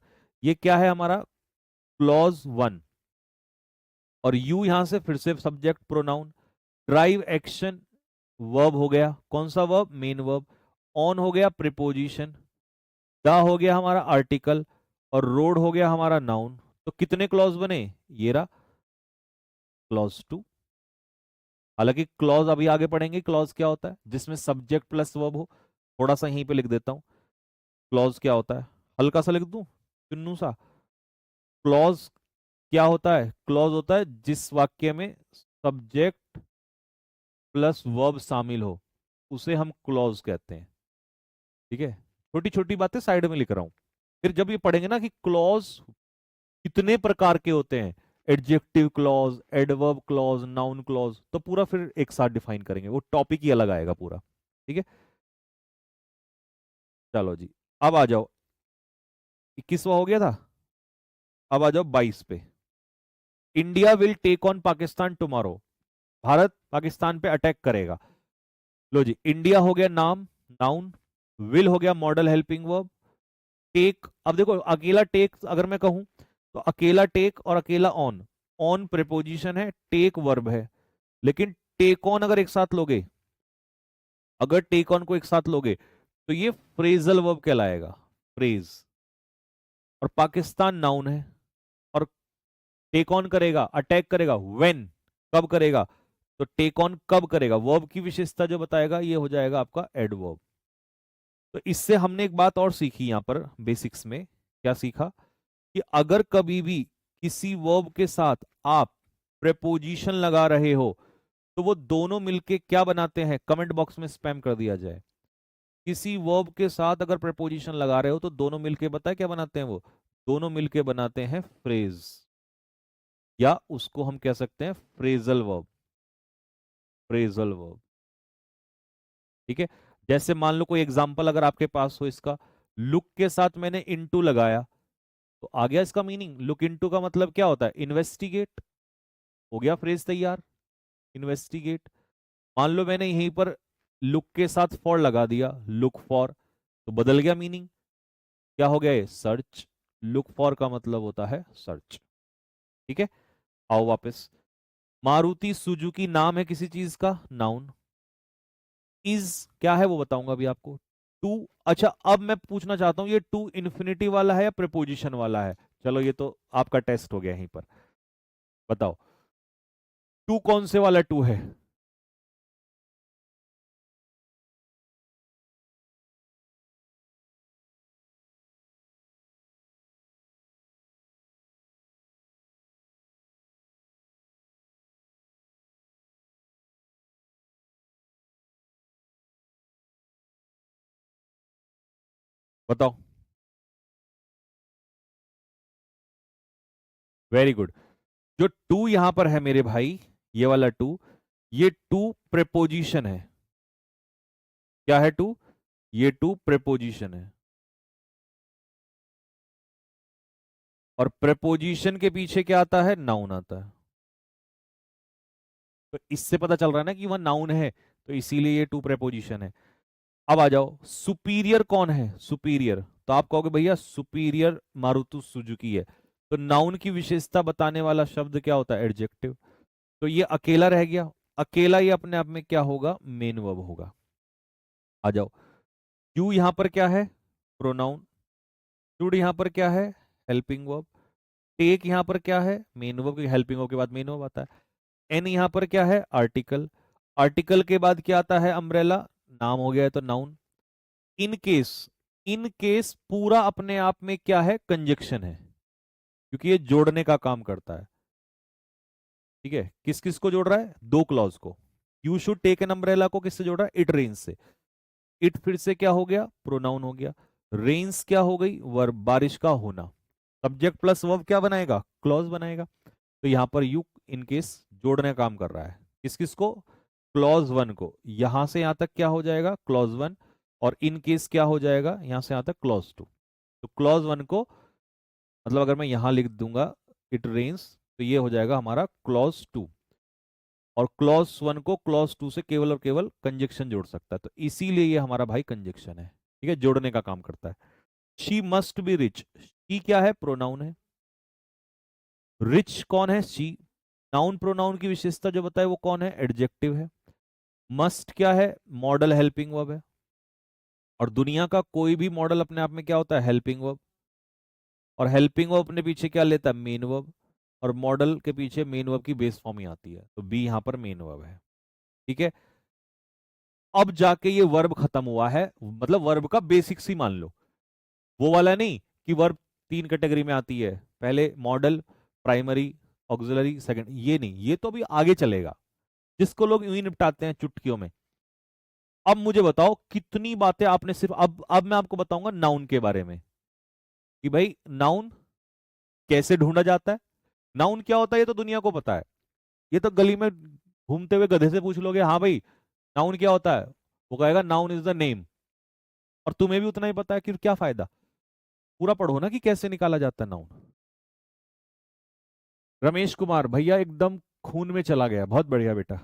ये क्या है हमारा? Clause one. और यू यहां से फिर से subject pronoun. Drive action verb हो गया, कौन सा वर्ब? Main verb. ऑन हो गया प्रीपोजिशन। द हो गया हमारा आर्टिकल। और रोड हो गया हमारा नाउन। तो कितने क्लॉज बने? ये रहा क्लॉज टू। हालांकि क्लॉज अभी आगे पढ़ेंगे, क्लॉज क्या होता है, जिसमें सब्जेक्ट प्लस वर्ब हो। थोड़ा सा यहीं पे लिख देता हूं, क्लॉज क्या होता है, हल्का सा लिख दूं, चुन्नू सा। क्लॉज क्या होता है? क्लॉज होता है जिस वाक्य में सब्जेक्ट प्लस वर्ब शामिल हो, उसे हम क्लॉज कहते हैं। ठीक है। छोटी छोटी बातें साइड में लिख रहा हूं। फिर जब ये पढ़ेंगे ना कि क्लॉज कितने प्रकार के होते हैं, adjective clause, adverb clause, noun clause, तो पूरा फिर एक साथ डिफाइन करेंगे, वो टॉपिक ही अलग आएगा पूरा। ठीक है। चलो जी, अब आ जाओ, 21वां हो गया था। अब आ जाओ 22 पे। India will take on Pakistan tomorrow. Bharat Pakistan पे अटैक करेगा। लो जी, इंडिया हो गया नाम, नाउन। विल हो गया मॉडल हेल्पिंग वर्ब। टेक, अब देखो अकेला टेक अगर मैं कहूं, तो अकेला टेक और अकेला ऑन, ऑन प्रीपोजिशन है, टेक वर्ब है। लेकिन टेक ऑन अगर एक साथ लोगे, अगर टेक ऑन को एक साथ लोगे, तो ये फ्रेजल वर्ब कहलाएगा, फ्रेज। और पाकिस्तान नाउन है। और टेक ऑन करेगा, अटैक करेगा, व्हेन, कब करेगा? तो टेक ऑन कब करेगा, वर्ब की विशेषता जो बताएगा ये हो जाएगा आपका एडवर्ब। तो इससे हमने एक बात और सीखी यहां पर बेसिक्स में। क्या सीखा? कि अगर कभी भी किसी वर्ब के साथ आप प्रेपोजिशन लगा रहे हो, तो वो दोनों मिलके क्या बनाते हैं? कमेंट बॉक्स में स्पैम कर दिया जाए। किसी वर्ब के साथ अगर प्रेपोजिशन लगा रहे हो, तो दोनों मिलके बताए क्या बनाते हैं? वो दोनों मिलके बनाते हैं फ्रेज, या उसको हम कह सकते हैं फ्रेजल वर्ब, फ्रेजल वर्ब। ठीक है, जैसे मान लो कोई एग्जाम्पल अगर आपके पास हो इसका, लुक के साथ मैंने इनटू लगाया, तो आ गया इसका मीनिंग। लुक इनटू का मतलब क्या होता है? इन्वेस्टिगेट। हो गया फ्रेज तैयार, इन्वेस्टिगेट। मान लो मैंने यहीं पर लुक के साथ फॉर लगा दिया, लुक फॉर, तो बदल गया मीनिंग। क्या हो गया ये? सर्च। लुक फॉर का मतलब होता है सर्च। ठीक है, आओ वापस। मारुति सुजुकी नाम है किसी चीज का, नाउन। इज क्या है वो बताऊंगा अभी आपको। टू, अच्छा अब मैं पूछना चाहता हूं, ये टू इन्फिनिटी वाला है या प्रीपोजिशन वाला है? चलो ये तो आपका टेस्ट हो गया यहीं पर, बताओ टू कौन से वाला टू है? बताओ। Very good. जो टू यहां पर है मेरे भाई, ये वाला टू, ये टू प्रेपोजिशन है। क्या है टू? ये टू प्रेपोजिशन है। और प्रेपोजिशन के पीछे क्या आता है? नाउन आता है। तो इससे पता चल रहा है ना कि वह नाउन है, तो इसीलिए ये टू प्रेपोजिशन है। अब आ जाओ, सुपीरियर कौन है? सुपीरियर, तो आप कहोगे भैया सुपीरियर मारुति सुजुकी है, तो नाउन की विशेषता बताने वाला शब्द क्या होता है? एडजेक्टिव। तो ये अकेला रह गया, अकेला ही अपने आप में क्या होगा? मेन वर्ब होगा। आ जाओ, यू यहां पर क्या है? प्रोनाउन। शुड यहां पर क्या है? Helping verb. टेक यहां पर क्या है? मेन वर्ब, क्योंकि हेल्पिंग वर्ब के बाद मेन वर्ब आता है। एन यहां पर क्या है? आर्टिकल। आर्टिकल के बाद क्या आता है? अम्ब्रेला। नाम हो गया है तो noun. In case, in case पूरा अपने आप में क्या है? कंजक्शन है, क्योंकि ये जोड़ने का काम करता है। ठीक है, किस किस को जोड़ रहा है? दो क्लॉज को। You should take an umbrella को किससे जोड़ रहा है? इट रेन्स से। इट फिर से क्या हो गया? प्रोनाउन हो गया। रेन्स क्या हो गई? वर्ब, बारिश का होना। सब्जेक्ट प्लस वर्ब क्या बनाएगा? क्लॉज बनाएगा। तो यहां पर यू इन केस जोड़ने का काम कर रहा है। किस किस को? क्लॉज वन को। यहां से यहां तक क्या हो जाएगा? Clause one. और इन केस क्या हो जाएगा? यहां से यहां तक क्लॉज टू। तो क्लॉज वन को, मतलब अगर मैं यहां लिख दूंगा इट रेन्स, तो ये हो जाएगा हमारा क्लॉज टू। और क्लॉज वन को क्लॉज टू से केवल और केवल कंजक्शन जोड़ सकता है, तो इसीलिए ये हमारा भाई कंजक्शन है। ठीक है, जोड़ने का काम करता है। She must be rich, she क्या है? प्रोनाउन है। रिच कौन है? शी। नाउन प्रोनाउन की विशेषता जो बताए वो कौन है? एडजेक्टिव है। मस्ट क्या है? मॉडल हेल्पिंग वर्ब है। और दुनिया का कोई भी मॉडल अपने आप में क्या होता है? Helping verb. और हेल्पिंग वर्ब अपने पीछे क्या लेता है? Main verb. और मॉडल के पीछे मेन वर्ब की बेस फॉर्म ही आती है, तो बी यहां पर मेन वर्ब है। ठीक है, अब जाके ये वर्ब खत्म हुआ है, मतलब वर्ब का बेसिक्स ही मान लो। वो वाला नहीं कि वर्ब तीन कैटेगरी में आती है, पहले मॉडल, प्राइमरी, ऑक्सिलरी, सेकंड, ये नहीं, ये तो अभी आगे चलेगा, जिसको लोग यूं ही निपटाते हैं चुटकियों में। अब मुझे बताओ कितनी बातें आपने सिर्फ, अब मैं आपको बताऊंगा नाउन के बारे में, कि भाई नाउन कैसे ढूंढा जाता है। नाउन क्या होता है ये तो दुनिया को पता है, ये तो गली में घूमते हुए गधे से पूछ लोगे, हाँ भाई नाउन क्या होता है, वो कहेगा नाउन इज द नेम। और तुम्हें भी उतना ही पता है, कि क्या फायदा, पूरा पढ़ो ना कि कैसे निकाला जाता है नाउन। रमेश कुमार भैया एकदम खून में चला गया, बहुत बढ़िया बेटा।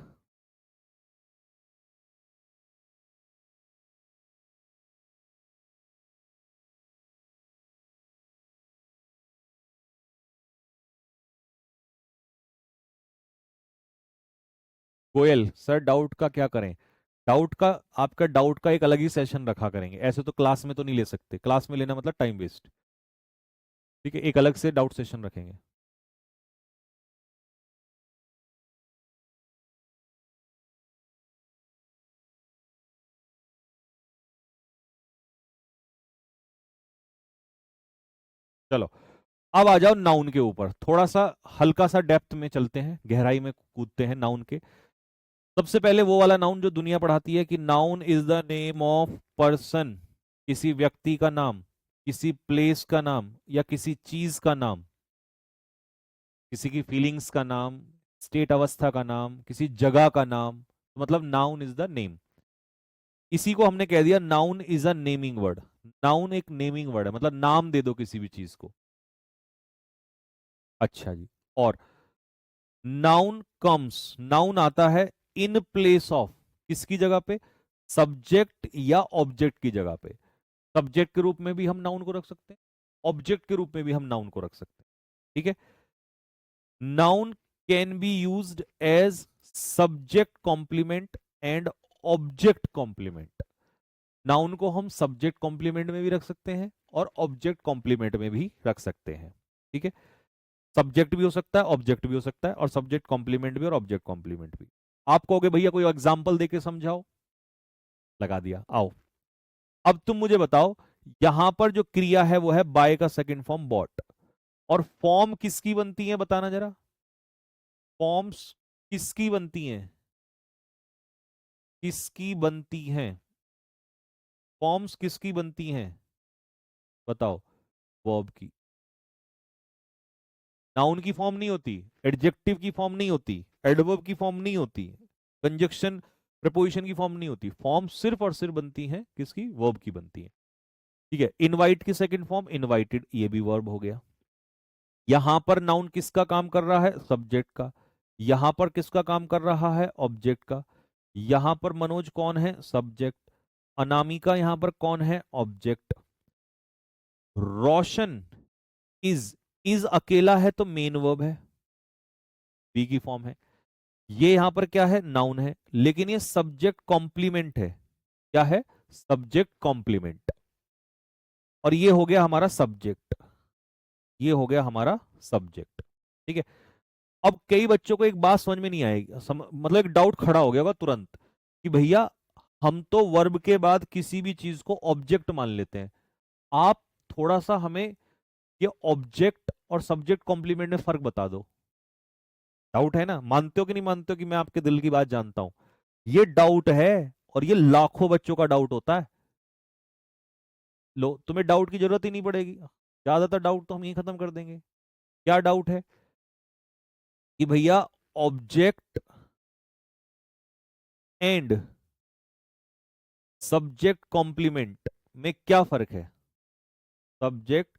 गोयल सर, डाउट का क्या करें? डाउट का, आपका डाउट का एक अलग ही सेशन रखा करेंगे, ऐसे तो क्लास में तो नहीं ले सकते, क्लास में लेना मतलब टाइम वेस्ट। ठीक है, एक अलग से डाउट सेशन रखेंगे। चलो, अब आ जाओ नाउन के ऊपर, थोड़ा सा हल्का सा डेप्थ में चलते हैं, गहराई में कूदते हैं नाउन के। सबसे पहले वो वाला नाउन जो दुनिया पढ़ाती है, कि noun is the name of person, किसी व्यक्ति का नाम, किसी प्लेस का नाम, या किसी चीज का नाम, किसी की फीलिंग्स का नाम, स्टेट अवस्था का नाम, किसी जगह का नाम, तो मतलब नाउन इज द नेम। इसी को हमने कह दिया noun is a naming word. Noun एक नेमिंग वर्ड है, मतलब नाम दे दो किसी भी चीज को। अच्छा जी। और नाउन कम्स, नाउन आता है इन प्लेस ऑफ, किसकी जगह पे? सब्जेक्ट या ऑब्जेक्ट की जगह पे। सब्जेक्ट के रूप में भी हम नाउन को रख सकते हैं, ऑब्जेक्ट के रूप में भी हम नाउन को रख सकते हैं। ठीक है। Noun can be used as subject complement and object complement. Noun को हम सब्जेक्ट कॉम्प्लीमेंट में भी रख सकते हैं और ऑब्जेक्ट कॉम्प्लीमेंट में भी रख सकते हैं। ठीक है। सब्जेक्ट भी हो सकता है, ऑब्जेक्ट भी हो सकता है, और सब्जेक्ट कॉम्प्लीमेंट भी और ऑब्जेक्ट कॉम्प्लीमेंट भी। आप कहोगे भैया कोई एग्जांपल देके समझाओ, लगा दिया। आओ अब तुम मुझे बताओ, यहां पर जो क्रिया है वो है बाय का सेकंड फॉर्म बॉट, और फॉर्म किसकी बनती है बताना जरा। फॉर्म्स किसकी बनती हैं? किसकी बनती हैं? फॉर्म्स किसकी बनती हैं बताओ। वर्ब की। नाउन की फॉर्म नहीं होती, एडजेक्टिव की फॉर्म नहीं होती, एडवर्ब की फॉर्म नहीं होती, कंजक्शन प्रपोजिशन की फॉर्म नहीं होती। फॉर्म सिर्फ और सिर्फ बनती है किसकी? वर्ब की बनती है। ठीक है। इनवाइट की सेकंड फॉर्म इनवाइटेड, ये भी वर्ब हो गया। यहां पर नाउन किसका काम कर रहा है? सब्जेक्ट का। यहां पर किसका काम कर रहा है? ऑब्जेक्ट का। यहां पर मनोज कौन है? सब्जेक्ट। अनामिका यहां पर कौन है? ऑब्जेक्ट। रोशन इज अकेला है तो मेन वर्ब है, बी की फॉर्म है। ये यहां पर क्या है? नाउन है, लेकिन ये सब्जेक्ट कॉम्प्लीमेंट है। क्या है? Subject complement. और ये हो गया हमारा सब्जेक्ट, ये हो गया हमारा सब्जेक्ट। ठीक है। अब कई बच्चों को एक बात समझ में नहीं आएगी, मतलब एक डाउट खड़ा हो गया होगा तुरंत कि भैया हम तो वर्ब के बाद किसी भी चीज को ऑब्जेक्ट मान लेते हैं, आप थोड़ा सा हमें ये ऑब्जेक्ट और सब्जेक्ट कॉम्प्लीमेंट में फर्क बता दो। डाउट है ना? मानते हो कि नहीं मानते हो कि मैं आपके दिल की बात जानता हूं? ये डाउट है, और ये लाखों बच्चों का डाउट होता है। लो, तुम्हें डाउट की जरूरत ही नहीं पड़ेगी, ज्यादातर डाउट तो हम यही खत्म कर देंगे। क्या डाउट है? कि भैया ऑब्जेक्ट एंड सब्जेक्ट कॉम्प्लीमेंट में क्या फर्क है? सब्जेक्ट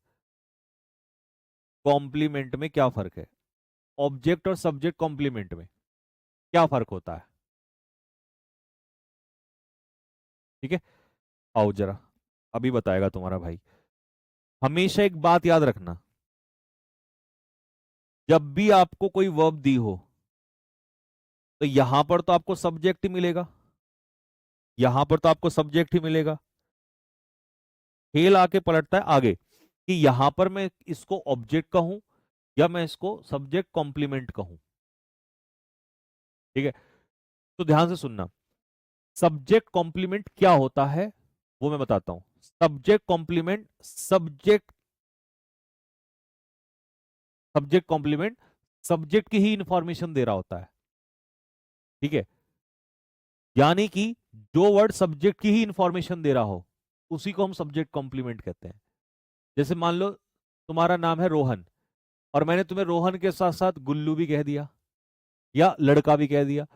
कॉम्प्लीमेंट में क्या फर्क है? ऑब्जेक्ट और सब्जेक्ट कॉम्प्लीमेंट में क्या फर्क होता है? ठीक है। आओ जरा, अभी बताएगा तुम्हारा भाई। हमेशा एक बात याद रखना, जब भी आपको कोई वर्ब दी हो तो यहां पर तो आपको सब्जेक्ट ही मिलेगा, यहां पर तो आपको सब्जेक्ट ही मिलेगा। खेल आके पलटता है आगे कि यहां पर मैं इसको ऑब्जेक्ट कहूं या मैं इसको सब्जेक्ट कॉम्प्लीमेंट कहूं। ठीक है। तो ध्यान से सुनना, सब्जेक्ट कॉम्प्लीमेंट क्या होता है वो मैं बताता हूं। Subject complement, subject complement subject की ही इंफॉर्मेशन दे रहा होता है। ठीक है। यानी कि जो वर्ड सब्जेक्ट की ही इंफॉर्मेशन दे रहा हो उसी को हम सब्जेक्ट कॉम्प्लीमेंट कहते हैं। जैसे मान लो तुम्हारा नाम है रोहन, और मैंने तुम्हें रोहन के साथ साथ गुल्लू भी कह दिया, या लड़का भी कह दिया,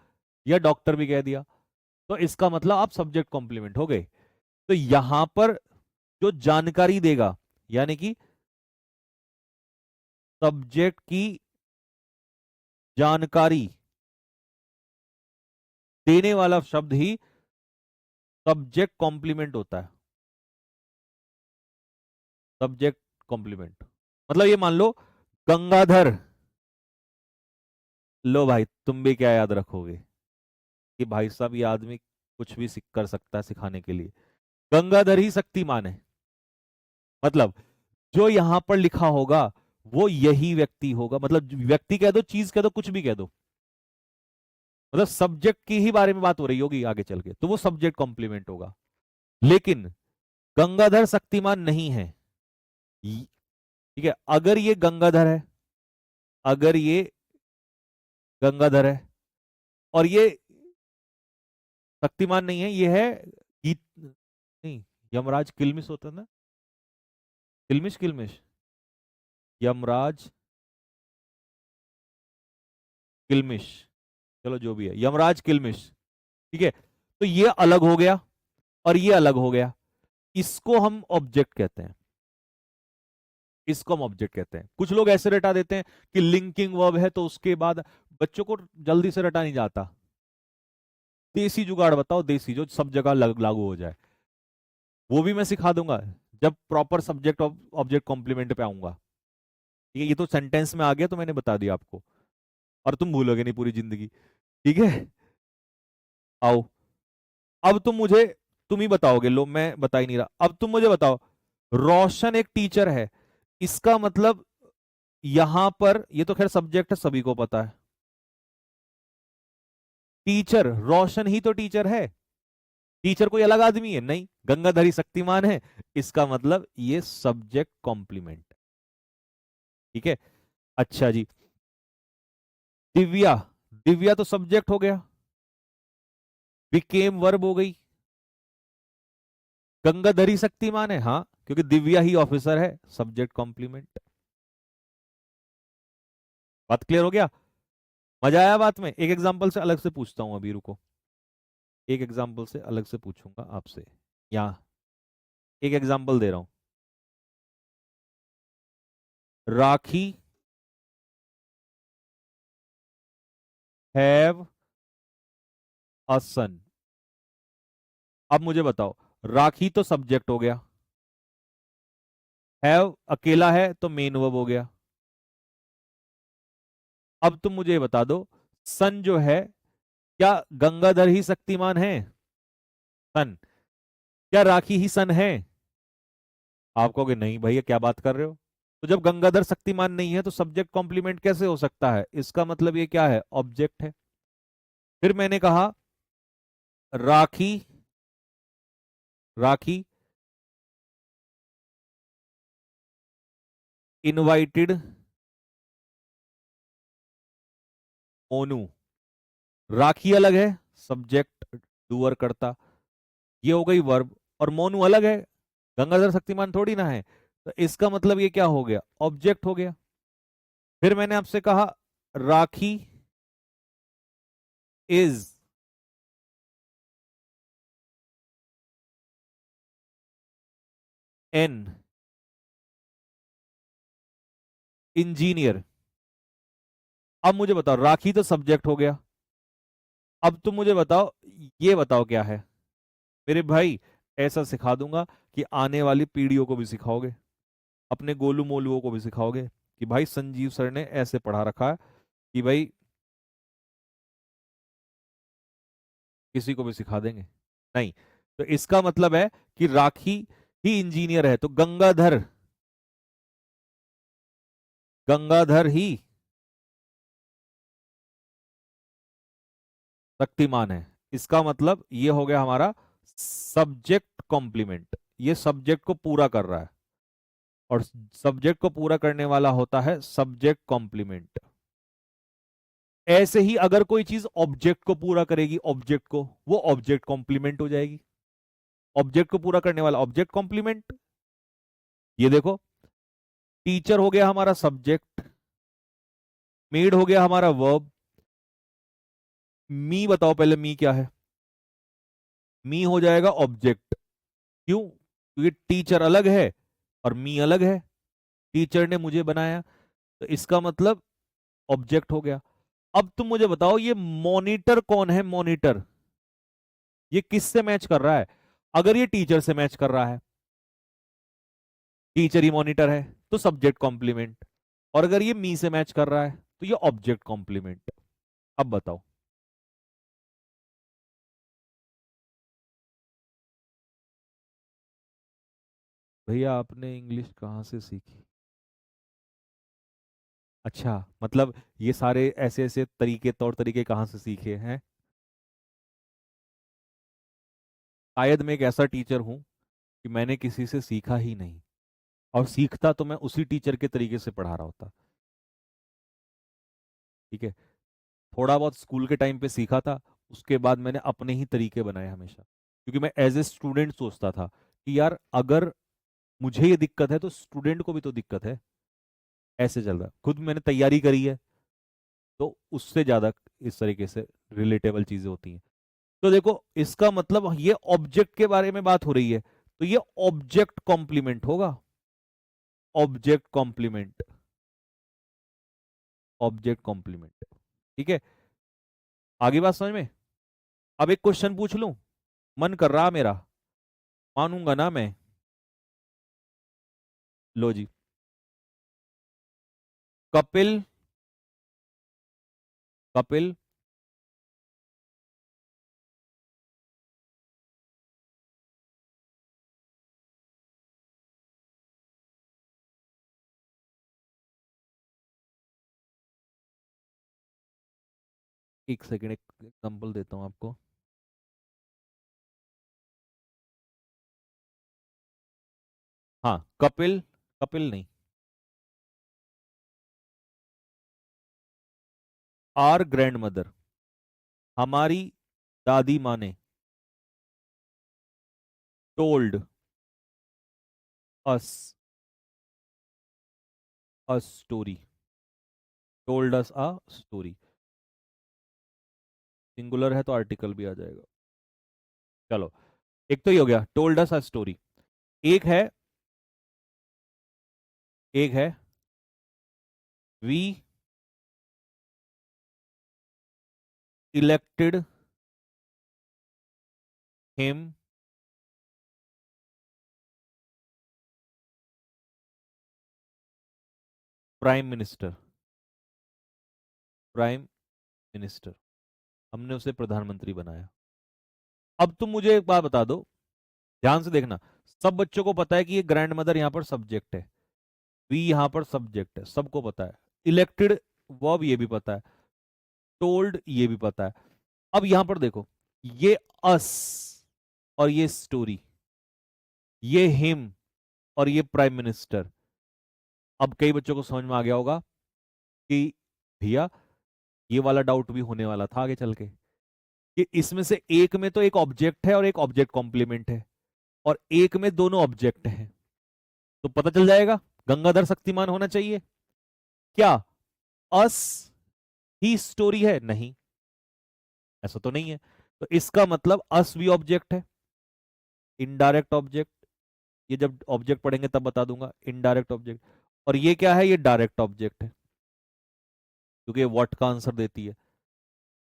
या डॉक्टर भी कह दिया, तो इसका मतलब आप सब्जेक्ट कॉम्प्लीमेंट हो गए। तो यहां पर जो जानकारी देगा, यानी कि सब्जेक्ट की जानकारी देने वाला शब्द ही सब्जेक्ट कॉम्प्लीमेंट होता है। सब्जेक्ट कॉम्प्लीमेंट मतलब ये मान लो गंगाधर, लो भाई तुम भी क्या याद रखोगे कि भाई साहब ये आदमी कुछ भी सीख कर सकता है सिखाने के लिए। गंगाधर ही शक्तिमान है, मतलब जो यहां पर लिखा होगा वो यही व्यक्ति होगा। मतलब व्यक्ति कह दो, चीज कह दो, कुछ भी कह दो, मतलब सब्जेक्ट की ही बारे में बात हो रही होगी आगे चल के, तो वो सब्जेक्ट कॉम्प्लीमेंट होगा। लेकिन गंगाधर शक्तिमान नहीं है। ठीक है। अगर ये गंगाधर है, अगर ये गंगाधर है और ये शक्तिमान नहीं है, ये है गीत, नहीं, यमराज किलमिश होता है ना, किलमिश किलमिश, यमराज किलमिश, चलो जो भी है, यमराज किलमिश। ठीक है। तो ये अलग हो गया, और ये अलग हो गया, इसको हम ऑब्जेक्ट कहते हैं, इसको हम ऑब्जेक्ट कहते हैं। कुछ लोग ऐसे रटा देते हैं कि लिंकिंग वर्ब है तो उसके बाद, बच्चों को जल्दी से रटा नहीं जाता। देसी जुगाड़ बताओ, देसी जो सब जगह लागू हो जाए, वो भी मैं सिखा दूंगा जब प्रॉपर सब्जेक्ट ऑब्जेक्ट कॉम्प्लीमेंट पे आऊंगा। ठीक है, ये तो सेंटेंस में आ गया तो मैंने बता दिया आपको, और तुम भूलोगे नहीं पूरी जिंदगी। ठीक है, आओ, अब तुम ही बताओगे, लो मैं बता ही नहीं रहा, अब तुम मुझे बताओ, रोशन एक टीचर है, इसका मतलब यहां पर, ये तो खैर सब्जेक्ट है सभी को पता है, टीचर रोशन ही तो टीचर है। टीचर कोई अलग आदमी है? नहीं, गंगाधरी शक्तिमान है, इसका मतलब ये सब्जेक्ट कॉम्प्लीमेंट। ठीक है, अच्छा जी, दिव्या, दिव्या तो सब्जेक्ट हो गया, बिकेम वर्ब हो गई, गंगाधरी शक्तिमान है, हाँ क्योंकि दिव्या ही ऑफिसर है, सब्जेक्ट कॉम्प्लीमेंट। बात क्लियर हो गया? मजा आया बात में? एक एग्जांपल से अलग से पूछता हूं, अभी रुको, एक एग्जांपल से अलग से पूछूंगा आपसे। यहां एक एग्जांपल दे रहा हूं, राखी हैव अ सन। अब मुझे बताओ, राखी तो सब्जेक्ट हो गया, हैव अकेला है तो मेन वर्ब हो गया। अब तुम मुझे बता दो, सन जो है, क्या गंगाधर ही शक्तिमान है? सन, क्या राखी ही सन है? आप कहोगे नहीं भैया क्या बात कर रहे हो, तो जब गंगाधर शक्तिमान नहीं है तो सब्जेक्ट कॉम्प्लीमेंट कैसे हो सकता है? इसका मतलब ये क्या है? ऑब्जेक्ट है। फिर मैंने कहा राखी, राखी इनवाइटेड मोनू, राखी अलग है, सब्जेक्ट डूअर करता, ये हो गई वर्ब, और मोनू अलग है, गंगाधर शक्तिमान थोड़ी ना है, तो इसका मतलब ये क्या हो गया? ऑब्जेक्ट हो गया। फिर मैंने आपसे कहा राखी इज एन इंजीनियर। अब मुझे बताओ, राखी तो सब्जेक्ट हो गया, अब तुम मुझे बताओ, ये बताओ क्या है? मेरे भाई, ऐसा सिखा दूंगा कि आने वाली पीढ़ियों को भी सिखाओगे, अपने गोलू मोलुओं को भी सिखाओगे कि भाई संजीव सर ने ऐसे पढ़ा रखा है कि भाई किसी को भी सिखा देंगे। नहीं, तो इसका मतलब है कि राखी ही इंजीनियर है, तो गंगाधर, गंगाधर ही शक्तिमान है, इसका मतलब ये हो गया हमारा सब्जेक्ट कॉम्प्लीमेंट, ये सब्जेक्ट को पूरा कर रहा है, और सब्जेक्ट को पूरा करने वाला होता है सब्जेक्ट कॉम्प्लीमेंट। ऐसे ही अगर कोई चीज ऑब्जेक्ट को पूरा करेगी, ऑब्जेक्ट को, वो ऑब्जेक्ट कॉम्प्लीमेंट हो जाएगी। ऑब्जेक्ट को पूरा करने वाला ऑब्जेक्ट कॉम्प्लीमेंट। ये देखो, टीचर हो गया हमारा सब्जेक्ट, मेड हो गया हमारा वर्ब, मी बताओ पहले मी क्या है? मी हो जाएगा ऑब्जेक्ट। क्यों? क्योंकि टीचर अलग है और मी अलग है, टीचर ने मुझे बनाया, तो इसका मतलब ऑब्जेक्ट हो गया। अब तुम मुझे बताओ, ये मॉनिटर कौन है? मॉनिटर, ये किससे मैच कर रहा है? अगर ये टीचर से मैच कर रहा है, टीचर ही मॉनिटर है, तो सब्जेक्ट कॉम्प्लीमेंट, और अगर ये मी से मैच कर रहा है तो ये ऑब्जेक्ट कॉम्प्लीमेंट। अब बताओ, भैया आपने इंग्लिश कहाँ से सीखी? अच्छा, मतलब ये सारे ऐसे ऐसे तरीके, तौर तरीके कहाँ से सीखे हैं? शायद मैं एक ऐसा टीचर हूं कि मैंने किसी से सीखा ही नहीं, और सीखता तो मैं उसी टीचर के तरीके से पढ़ा रहा होता। ठीक है, थोड़ा बहुत स्कूल के टाइम पे सीखा था, उसके बाद मैंने अपने ही तरीके बनाए हमेशा, क्योंकि मैं एज ए स्टूडेंट सोचता था कि यार अगर मुझे ये दिक्कत है तो स्टूडेंट को भी तो दिक्कत है। ऐसे चल रहा, खुद मैंने तैयारी करी है, तो उससे ज्यादा इस तरीके से रिलेटेबल चीजें होती हैं। तो देखो इसका मतलब ये ऑब्जेक्ट के बारे में बात हो रही है, तो ये ऑब्जेक्ट कॉम्प्लीमेंट होगा, ऑब्जेक्ट कॉम्प्लीमेंट, ऑब्जेक्ट कॉम्प्लीमेंट। ठीक है, आगे बात समझ में। अब एक क्वेश्चन पूछ लूं, मन कर रहा मेरा, मानूंगा ना मैं। लो जी, कपिल, कपिल एक सेकेंड, एक एग्जांपल देता हूं आपको। हाँ, कपिल, कपिल नहीं, आर ग्रैंड मदर, हमारी दादी माँ ने told us a story, told us a story. Singular है तो आर्टिकल भी आ जाएगा। चलो, एक तो ये हो गया, टोल्ड अस अ स्टोरी। एक है, एक है we elected him prime minister, prime minister, हमने उसे प्रधानमंत्री बनाया। अब तुम मुझे एक बात बता दो, ध्यान से देखना। सब बच्चों को पता है कि ये ग्रैंड मदर यहां पर सब्जेक्ट है, वी यहां पर सब्जेक्ट है, सबको पता है। इलेक्टेड वर्ब ये भी पता है, टोल्ड ये भी पता है। अब यहां पर देखो, ये अस और ये स्टोरी, ये हिम और ये प्राइम मिनिस्टर। अब कई बच्चों को समझ में आ गया होगा कि भैया ये वाला डाउट भी होने वाला था आगे चल के, कि इसमें से एक में तो एक ऑब्जेक्ट है और एक ऑब्जेक्ट कॉम्प्लीमेंट है, और एक में दोनों ऑब्जेक्ट हैं। तो पता चल जाएगा गंगाधर शक्तिमान होना चाहिए। क्या अस ही स्टोरी है? नहीं, ऐसा तो नहीं है। तो इसका मतलब अस भी ऑब्जेक्ट है, इनडायरेक्ट ऑब्जेक्ट। ये जब ऑब्जेक्ट पढ़ेंगे तब बता दूंगा, इनडायरेक्ट ऑब्जेक्ट। और ये क्या है? ये डायरेक्ट ऑब्जेक्ट है, क्योंकि व्हाट का आंसर देती है।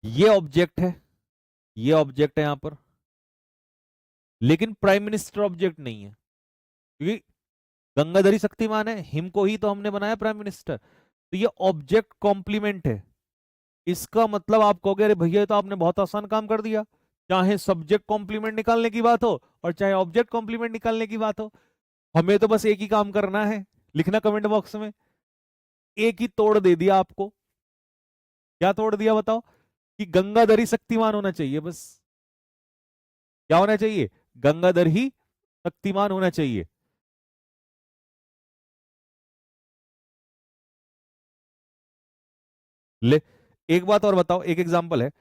ये ऑब्जेक्ट है, ये ऑब्जेक्ट है यहां पर, लेकिन प्राइम मिनिस्टर ऑब्जेक्ट नहीं है, क्योंकि गंगाधरी शक्तिमान है, हिम को ही तो हमने बनाया प्राइम मिनिस्टर। तो ये ऑब्जेक्ट कॉम्प्लीमेंट है। इसका मतलब आप कहोगे अरे भैया ये तो आपने बहुत आसान काम कर दिया, चाहे सब्जेक्ट कॉम्प्लीमेंट निकालने की बात हो और चाहे ऑब्जेक्ट कॉम्प्लीमेंट निकालने की बात हो, हमें तो बस एक ही काम करना है, लिखना कमेंट बॉक्स में। एक ही तोड़ दे दिया आपको। क्या तोड़ दिया बताओ? कि गंगाधरी शक्तिमान होना चाहिए बस। क्या होना चाहिए? गंगाधर ही शक्तिमान होना चाहिए। ले, एक बात और बताओ, एक एग्जांपल है,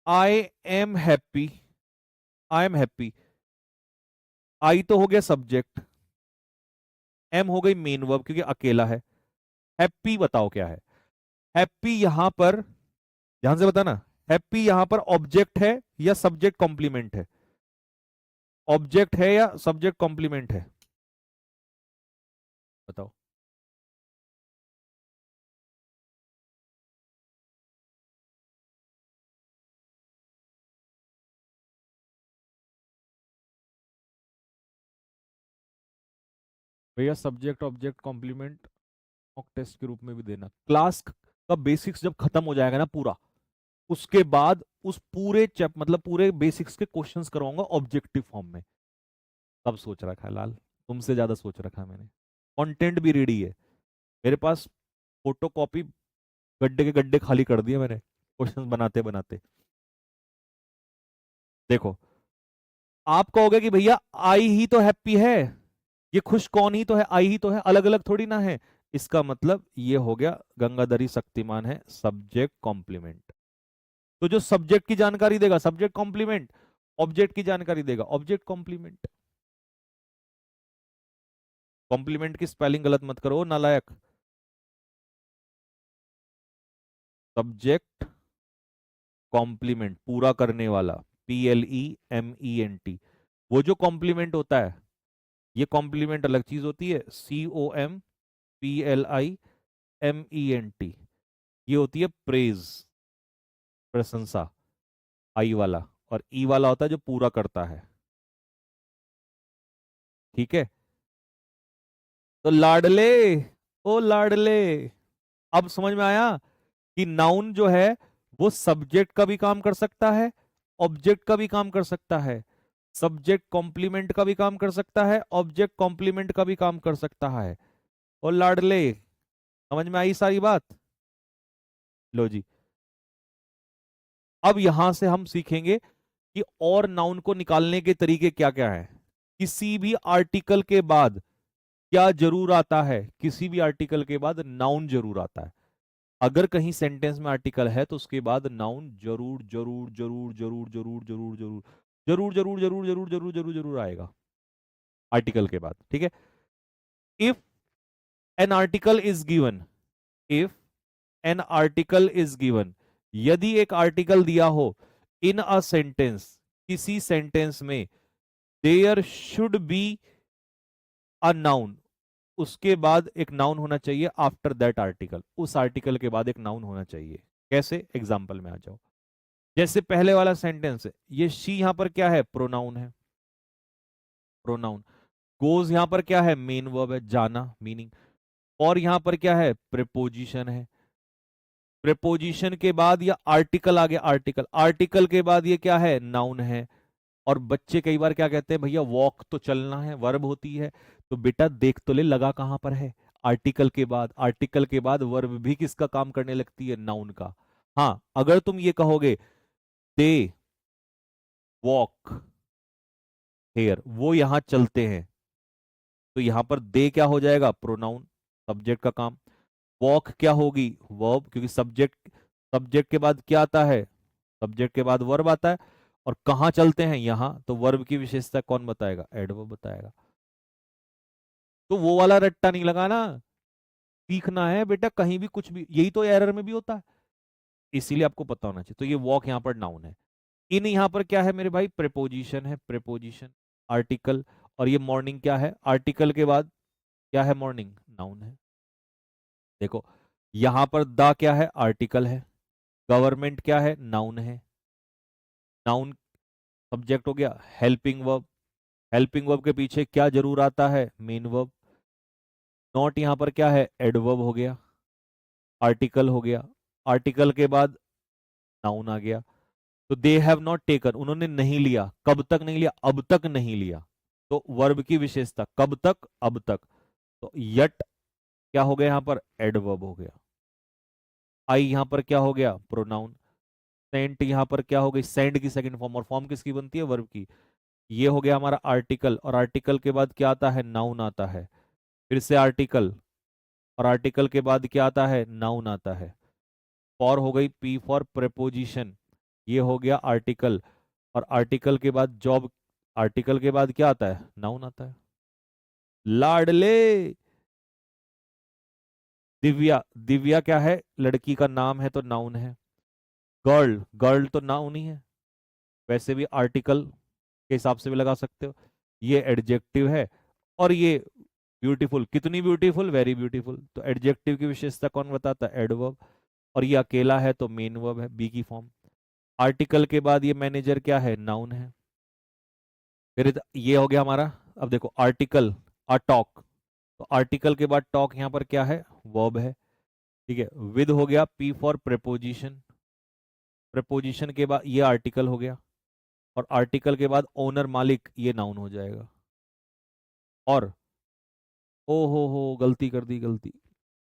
I am happy, I am happy, I तो हो गया सब्जेक्ट, एम हो गई मेन वर्ब क्योंकि अकेला है, हैप्पी बताओ क्या है? हैप्पी यहां पर, ध्यान से बताना, हैप्पी यहां पर ऑब्जेक्ट है या सब्जेक्ट कॉम्प्लीमेंट है? ऑब्जेक्ट है या सब्जेक्ट कॉम्प्लीमेंट है? बताओ। भैया subject object complement mock test के रूप में भी देना। क्लास का बेसिक्स जब खत्म हो जाएगा ना पूरा, उसके बाद उस पूरे चैप मतलब पूरे बेसिक्स के क्वेश्चंस करवाऊंगा ऑब्जेक्टिव फॉर्म में। तब सोच रखा है लाल, तुमसे ज्यादा सोच रखा है मैंने। कंटेंट भी रेडी है मेरे पास, फोटो कॉपी गड्ढे के गड्ढे खाली कर दिए मैंने क्वेश्चंस बनाते बनाते। देखो, आप कहोगे कि भैया आई ही तो हैप्पी है, ये खुश कौन ही तो है, आई ही तो है, अलग अलग थोड़ी ना है। इसका मतलब ये हो गया गंगाधरी शक्तिमान है सब्जेक्ट कॉम्प्लीमेंट। तो जो सब्जेक्ट की जानकारी देगा सब्जेक्ट कॉम्प्लीमेंट, ऑब्जेक्ट की जानकारी देगा ऑब्जेक्ट कॉम्प्लीमेंट। कॉम्प्लीमेंट की स्पेलिंग गलत मत करो नालायक। सब्जेक्ट कॉम्प्लीमेंट, पूरा करने वाला। P-L-E-M-E-N-T। वो जो कॉम्प्लीमेंट होता है, ये कॉम्प्लीमेंट अलग चीज होती है। C-O-M-P-L-I-M-E-N-T, ये होती है प्रेज, प्रशंसा, आई वाला। और ई वाला होता है जो पूरा करता है। ठीक है, तो लाडले, ओ लाडले, अब समझ में आया कि नाउन जो है वो सब्जेक्ट का भी काम कर सकता है, ऑब्जेक्ट का भी काम कर सकता है, सब्जेक्ट कॉम्प्लीमेंट का भी काम कर सकता है, ऑब्जेक्ट कॉम्प्लीमेंट का भी काम कर सकता है। और लाडले, समझ में आई सारी बात? लो जी, अब यहां से हम सीखेंगे कि और नाउन को निकालने के तरीके क्या क्या है। किसी भी आर्टिकल के बाद क्या जरूर आता है? किसी भी आर्टिकल के बाद नाउन जरूर आता है। अगर कहीं सेंटेंस में आर्टिकल है तो उसके बाद नाउन जरूर जरूर जरूर जरूर जरूर जरूर जरूर जरूर जरूर जरूर जरूर जरूर जरूर जरूर आएगा आर्टिकल के बाद। ठीक है, if an article is given, if an article is given, यदि एक आर्टिकल दिया हो इन अ सेंटेंस, किसी सेंटेंस में, there should be a noun, उसके बाद एक नाउन होना चाहिए। आफ्टर दैट आर्टिकल, उस आर्टिकल के बाद एक नाउन होना चाहिए। कैसे? एग्जाम्पल में आ जाओ। जैसे पहले वाला सेंटेंस है, ये शी यहां पर क्या है? प्रोनाउन है, प्रोनाउन। गोज यहां पर क्या है? मेन वर्ब है, जाना, मीनिंग। और यहां पर क्या है? प्रेपोजिशन है। प्रेपोजिशन के बाद या आर्टिकल आ गया, आर्टिकल, आर्टिकल के बाद ये क्या है? नाउन है। और बच्चे कई बार क्या कहते हैं, भैया वॉक तो चलना है, वर्ब होती है। तो बेटा देख तो ले, लगा कहां पर है? आर्टिकल के बाद। आर्टिकल के बाद वर्ब भी किसका काम करने लगती है? नाउन का। हाँ, अगर तुम ये कहोगे दे वॉक हेयर, वो यहां चलते हैं, तो यहां पर दे क्या हो जाएगा? प्रोनाउन, सब्जेक्ट का काम। वॉक क्या होगी? वर्ब, क्योंकि सब्जेक्ट, सब्जेक्ट के बाद क्या आता है? सब्जेक्ट के बाद वर्ब आता है। और कहाँ चलते हैं? यहां, तो वर्ब की विशेषता कौन बताएगा? एडवर्ब बताएगा। तो वो वाला रट्टा नहीं लगाना, सीखना है बेटा। कहीं भी कुछ भी, यही तो एरर में भी होता है, इसीलिए आपको पता होना चाहिए। तो ये वॉक यहां पर नाउन है। इन यहां पर क्या है मेरे भाई? प्रेपोजिशन है, प्रेपोजिशन, आर्टिकल। और ये मॉर्निंग क्या है? आर्टिकल के बाद क्या है? मॉर्निंग, नाउन है। देखो, यहां पर द क्या है? आर्टिकल है। गवर्नमेंट क्या है? नाउन है। नाउन, सब्जेक्ट हो गया। हेल्पिंग वर्ब, हेल्पिंग वर्ब के पीछे क्या जरूर आता है? Main verb. नॉट यहां पर क्या है? एडवर्ब हो गया, आर्टिकल हो गया। आर्टिकल के बाद नाउन आ गया। तो दे हैव नॉट टेकन, उन्होंने नहीं लिया। कब तक नहीं लिया? अब तक नहीं लिया। तो वर्ब की विशेषता, कब तक? अब तक। तो यट क्या हो गया? यहां पर एडवर्ब हो गया। आई यहां पर क्या हो गया? प्रोनाउन। सेंट यहां पर क्या हो गई? सेंड की सेकंड फॉर्म, और फॉर्म किसकी बनती है? वर्ब की। ये हो गया हमारा आर्टिकल, और आर्टिकल के बाद क्या आता है? नाउन आता है। फिर से आर्टिकल, और आर्टिकल के बाद क्या आता है? नाउन आता है। फॉर हो गई, पी फॉर प्रेपोजिशन, ये हो गया आर्टिकल। और आर्टिकल के बाद जॉब, आर्टिकल के बाद क्या आता है? नाउन आता है। लाडले, दिव्या, दिव्या क्या है? लड़की का नाम है, तो नाउन है। गर्ल, गर्ल तो नाउन ही है। वैसे भी आर्टिकल के हिसाब से भी लगा सकते हो। ये एडजेक्टिव है। और ये ब्यूटीफुल, कितनी ब्यूटीफुल? Very beautiful. तो एडजेक्टिव की विशेषता कौन बताता है? एडवर्ब। और ये अकेला है, तो मेन वर्ब है, बी की फॉर्म। आर्टिकल के बाद ये मैनेजर क्या है? नाउन है। फिर ये हो गया हमारा। अब देखो, आर्टिकल, अ टॉक, तो आर्टिकल के बाद टॉक यहां पर क्या है? वर्ब है। ठीक है, विद हो गया, पी फॉर प्रेपोजिशन, प्रेपोजिशन के बाद ये आर्टिकल हो गया। और आर्टिकल के बाद ओनर, मालिक, ये नाउन हो जाएगा। और ओ हो, गलती कर दी, गलती,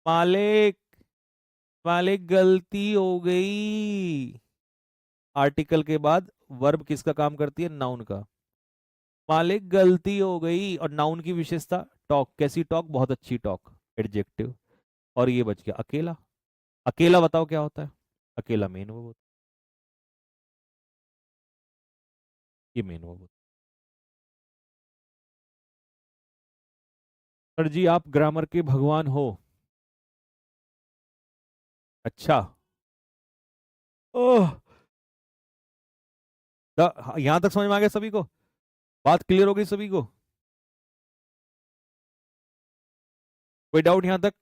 मालिक, मालिक गलती हो गई। आर्टिकल के बाद वर्ब किसका काम करती है? नाउन का। मालिक गलती हो गई। और नाउन की विशेषता टॉक, कैसी टॉक? बहुत अच्छी टॉक, एडजेक्टिव। और ये बच गया अकेला। अकेला बताओ क्या होता है? अकेला मेन वर्ब होता है, ये मेन वर्ब होता है। सर जी, आप ग्रामर के भगवान हो। अच्छा, ओह, यहां तक समझ में आ गया सभी को? बात क्लियर हो गई सभी को? कोई डाउट यहां तक?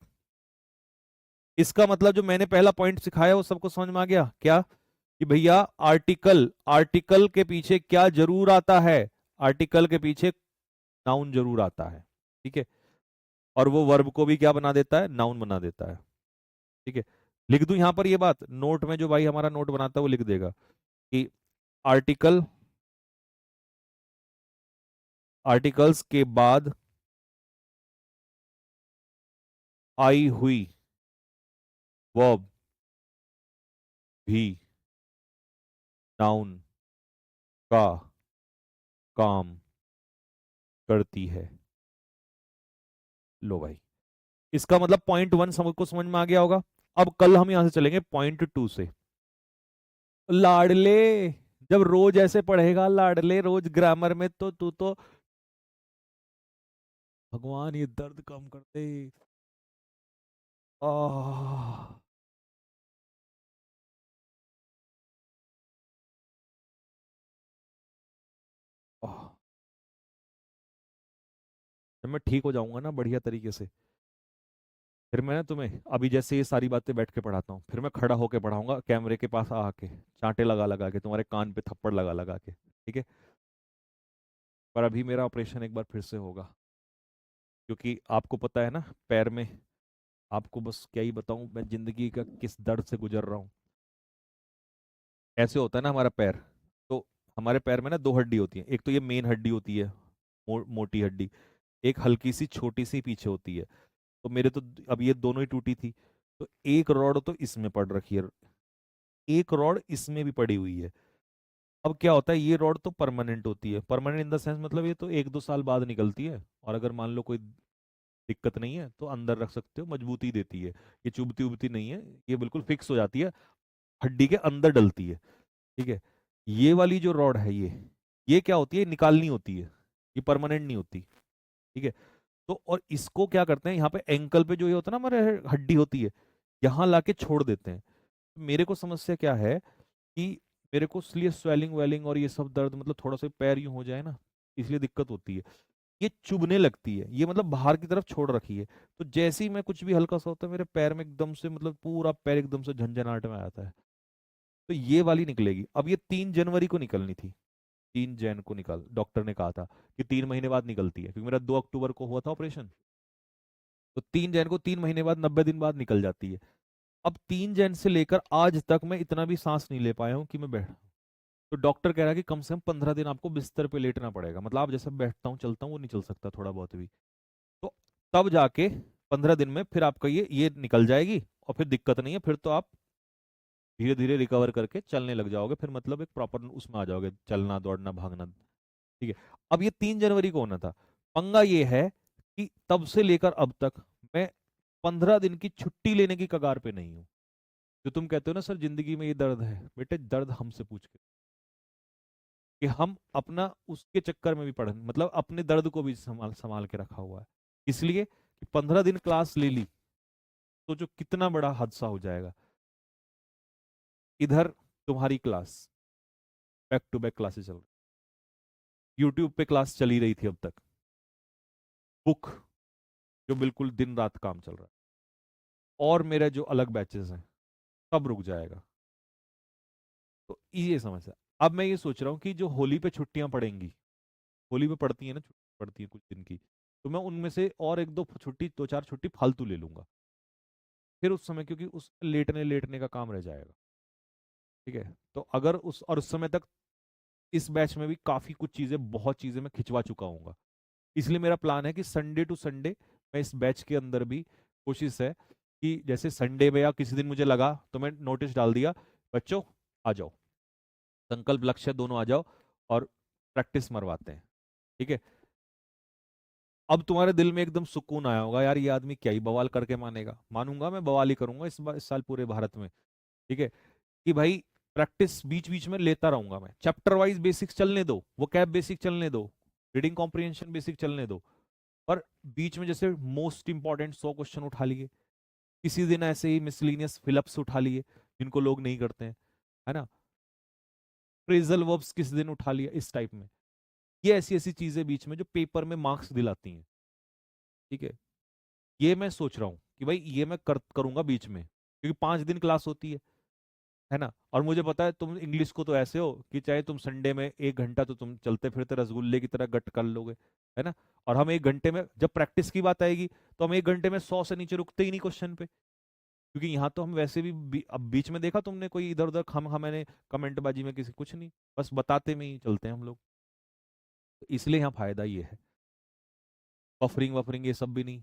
इसका मतलब जो मैंने पहला पॉइंट सिखाया वो सबको समझ में आ गया क्या? कि भैया आर्टिकल, आर्टिकल के पीछे क्या जरूर आता है? आर्टिकल के पीछे नाउन जरूर आता है। ठीक है, और वो वर्ब को भी क्या बना देता है? नाउन बना देता है। ठीक है, लिख दूं यहां पर ये बात नोट में, जो भाई हमारा नोट बनाता है वो लिख देगा कि आर्टिकल, आर्टिकल्स के बाद आई हुई वर्ब भी नाउन का काम करती है। लो भाई, इसका मतलब पॉइंट वन सबको समझ में आ गया होगा। अब कल हम यहां से चलेंगे पॉइंट टू से। लाडले, जब रोज ऐसे पढ़ेगा लाडले रोज ग्रामर में, तो तू तो भगवान ये दर्द कम कर दे। आह, आह। जब मैं ठीक हो जाऊंगा ना बढ़िया तरीके से, फिर मैं ना तुम्हें अभी जैसे ये सारी बातें बैठ के पढ़ाता हूँ, फिर मैं खड़ा होके पढ़ाऊंगा कैमरे के पास आके, चांटे लगा लगा के, तुम्हारे कान पे थप्पड़ लगा लगा के। ठीक है, पर अभी मेरा ऑपरेशन एक बार फिर से होगा, क्योंकि आपको पता है ना पैर में, आपको बस क्या ही बताऊं मैं जिंदगी का किस दर्द से गुजर रहा हूँ। ऐसे होता है ना हमारा पैर, तो हमारे पैर में ना दो हड्डी होती है, एक तो ये मेन हड्डी होती है, मोटी हड्डी, एक हल्की सी छोटी सी पीछे होती है। तो मेरे तो अब ये दोनों ही टूटी थी, तो एक रॉड तो इसमें पड़ रखी है, एक रॉड इसमें भी पड़ी हुई है। अब क्या होता है, ये रॉड तो परमानेंट होती है, परमानेंट इन द सेंस मतलब ये तो एक दो साल बाद निकलती है, और अगर मान लो कोई दिक्कत नहीं है तो अंदर रख सकते हो, मजबूती देती है, ये चुभती उबती नहीं है, ये बिल्कुल फिक्स हो जाती है, हड्डी के अंदर डलती है। ठीक है, ये वाली जो रॉड है ये क्या होती है, निकालनी होती है, ये परमानेंट नहीं होती। ठीक है, तो और इसको क्या करते हैं, यहाँ पे एंकल पे जो ये होता है ना हमारे हड्डी होती है, यहाँ लाके छोड़ देते हैं। मेरे को समस्या क्या है कि मेरे को इसलिए स्वेलिंग वेलिंग और ये सब दर्द, मतलब थोड़ा सा पैर यूं हो जाए ना, इसलिए दिक्कत होती है, ये चुभने लगती है, ये मतलब बाहर की तरफ छोड़ रखी है। तो जैसे ही मैं कुछ भी हल्का सा होता है मेरे पैर में एकदम से, मतलब पूरा पैर एकदम से झंझनाहट में आ जाता है। तो ये वाली निकलेगी, अब ये 3 जनवरी को निकलनी थी, 3 जैन को निकल, डॉक्टर ने कहा था कि 3 महीने बाद निकलती है, क्योंकि मेरा 2 अक्टूबर को हुआ था ऑपरेशन, तो 3 जैन को 3 महीने बाद, 90 दिन बाद निकल जाती है। अब 3 जैन से लेकर आज तक मैं इतना भी सांस नहीं ले पाया हूँ कि मैं बैठ, तो डॉक्टर कह रहा है कि कम से कम 15 दिन आपको बिस्तर पे लेटना पड़ेगा, मतलब आप जैसा बैठता हूँ चलता हूँ वो नहीं चल सकता थोड़ा बहुत भी। तो तब जाके 15 दिन में फिर आपका ये निकल जाएगी, और फिर दिक्कत नहीं है, फिर तो आप धीरे धीरे रिकवर करके चलने लग जाओगे, फिर मतलब एक प्रॉपर उसमें आ जाओगे, चलना दौड़ना भागना। ठीक है, अब ये 3 जनवरी को होना था। पंगा ये है कि तब से लेकर अब तक मैं 15 दिन की छुट्टी लेने की कगार पे नहीं हूँ। जो तुम कहते हो ना सर जिंदगी में ये दर्द है, बेटे दर्द हमसे पूछ के, कि हम अपना उसके चक्कर में भी पढ़, मतलब अपने दर्द को भी संभाल संभाल के रखा हुआ है, इसलिए कि 15 दिन क्लास ले ली तो जो कितना बड़ा हादसा हो जाएगा। इधर तुम्हारी class, back to back classes चल रही, यूट्यूब पे क्लास चली रही थी अब तक, बुक जो बिल्कुल दिन रात काम चल रहा है, और मेरे जो अलग बैचेस हैं सब रुक जाएगा। तो ये समस्या। अब मैं ये सोच रहा हूँ कि जो होली पे छुट्टियां पड़ेंगी, होली पे पड़ती है ना, छुट्टी पड़ती है कुछ दिन की, तो मैं उनमें से और एक दो छुट्टी, दो चार छुट्टी फालतू ले लूंगा, फिर उस समय, क्योंकि उस लेटने लेटने का काम रह जाएगा। ठीक है, तो अगर उस समय तक इस बैच में भी काफी कुछ चीजें, बहुत चीजें मैं खिंचवा चुका हूँ, इसलिए मेरा प्लान है कि संडे टू संडे मैं इस बैच के अंदर भी, कोशिश है कि जैसे संडे में या किसी दिन मुझे लगा तो मैं नोटिस डाल दिया, बच्चों आ जाओ, संकल्प लक्ष्य दोनों आ जाओ और प्रैक्टिस मरवाते हैं। ठीक है, अब तुम्हारे दिल में एकदम सुकून आया होगा, यार ये आदमी क्या ही बवाल करके मानेगा, मानूंगा, मैं बवाल ही करूंगा इस बार, इस साल पूरे भारत में। ठीक है, कि भाई प्रैक्टिस बीच बीच में लेता रहूंगा मैं, चैप्टर वाइज बेसिक्स चलने दो, वो कैब बेसिक चलने दो, रीडिंग कॉम्प्रिहेंशन बेसिक चलने दो, पर बीच में जैसे मोस्ट इंपॉर्टेंट 100 क्वेश्चन उठा लिए, किसी दिन ऐसे ही मिसलिनियस फिलअप्स उठा लिए जिनको लोग नहीं करते हैं, है ना। फ्रेजल वर्ब्स किस दिन उठा लिया, इस टाइप में। ये ऐसी ऐसी चीजें बीच में जो पेपर में मार्क्स दिलाती हैं। ठीक है, ये मैं सोच रहा हूँ कि भाई ये मैं करूंगा बीच में, क्योंकि 5 दिन क्लास होती है ना। और मुझे पता है तुम इंग्लिश को तो ऐसे हो कि चाहे तुम संडे में 1 घंटा तो तुम चलते फिरते रसगुल्ले की तरह गट कर लोगे, है ना। और हम 1 घंटे में जब प्रैक्टिस की बात आएगी तो हम 1 घंटे में 100 से नीचे रुकते ही नहीं क्वेश्चन पे, क्योंकि यहाँ तो हम वैसे भी अब बीच में देखा तुमने कोई इधर उधर खम मैंने कमेंटबाजी में किसी कुछ नहीं, बस बताते में ही चलते हैं हम लोग। तो इसलिए यहाँ फायदा ये है, बफरिंग वफरिंग ये सब भी नहीं।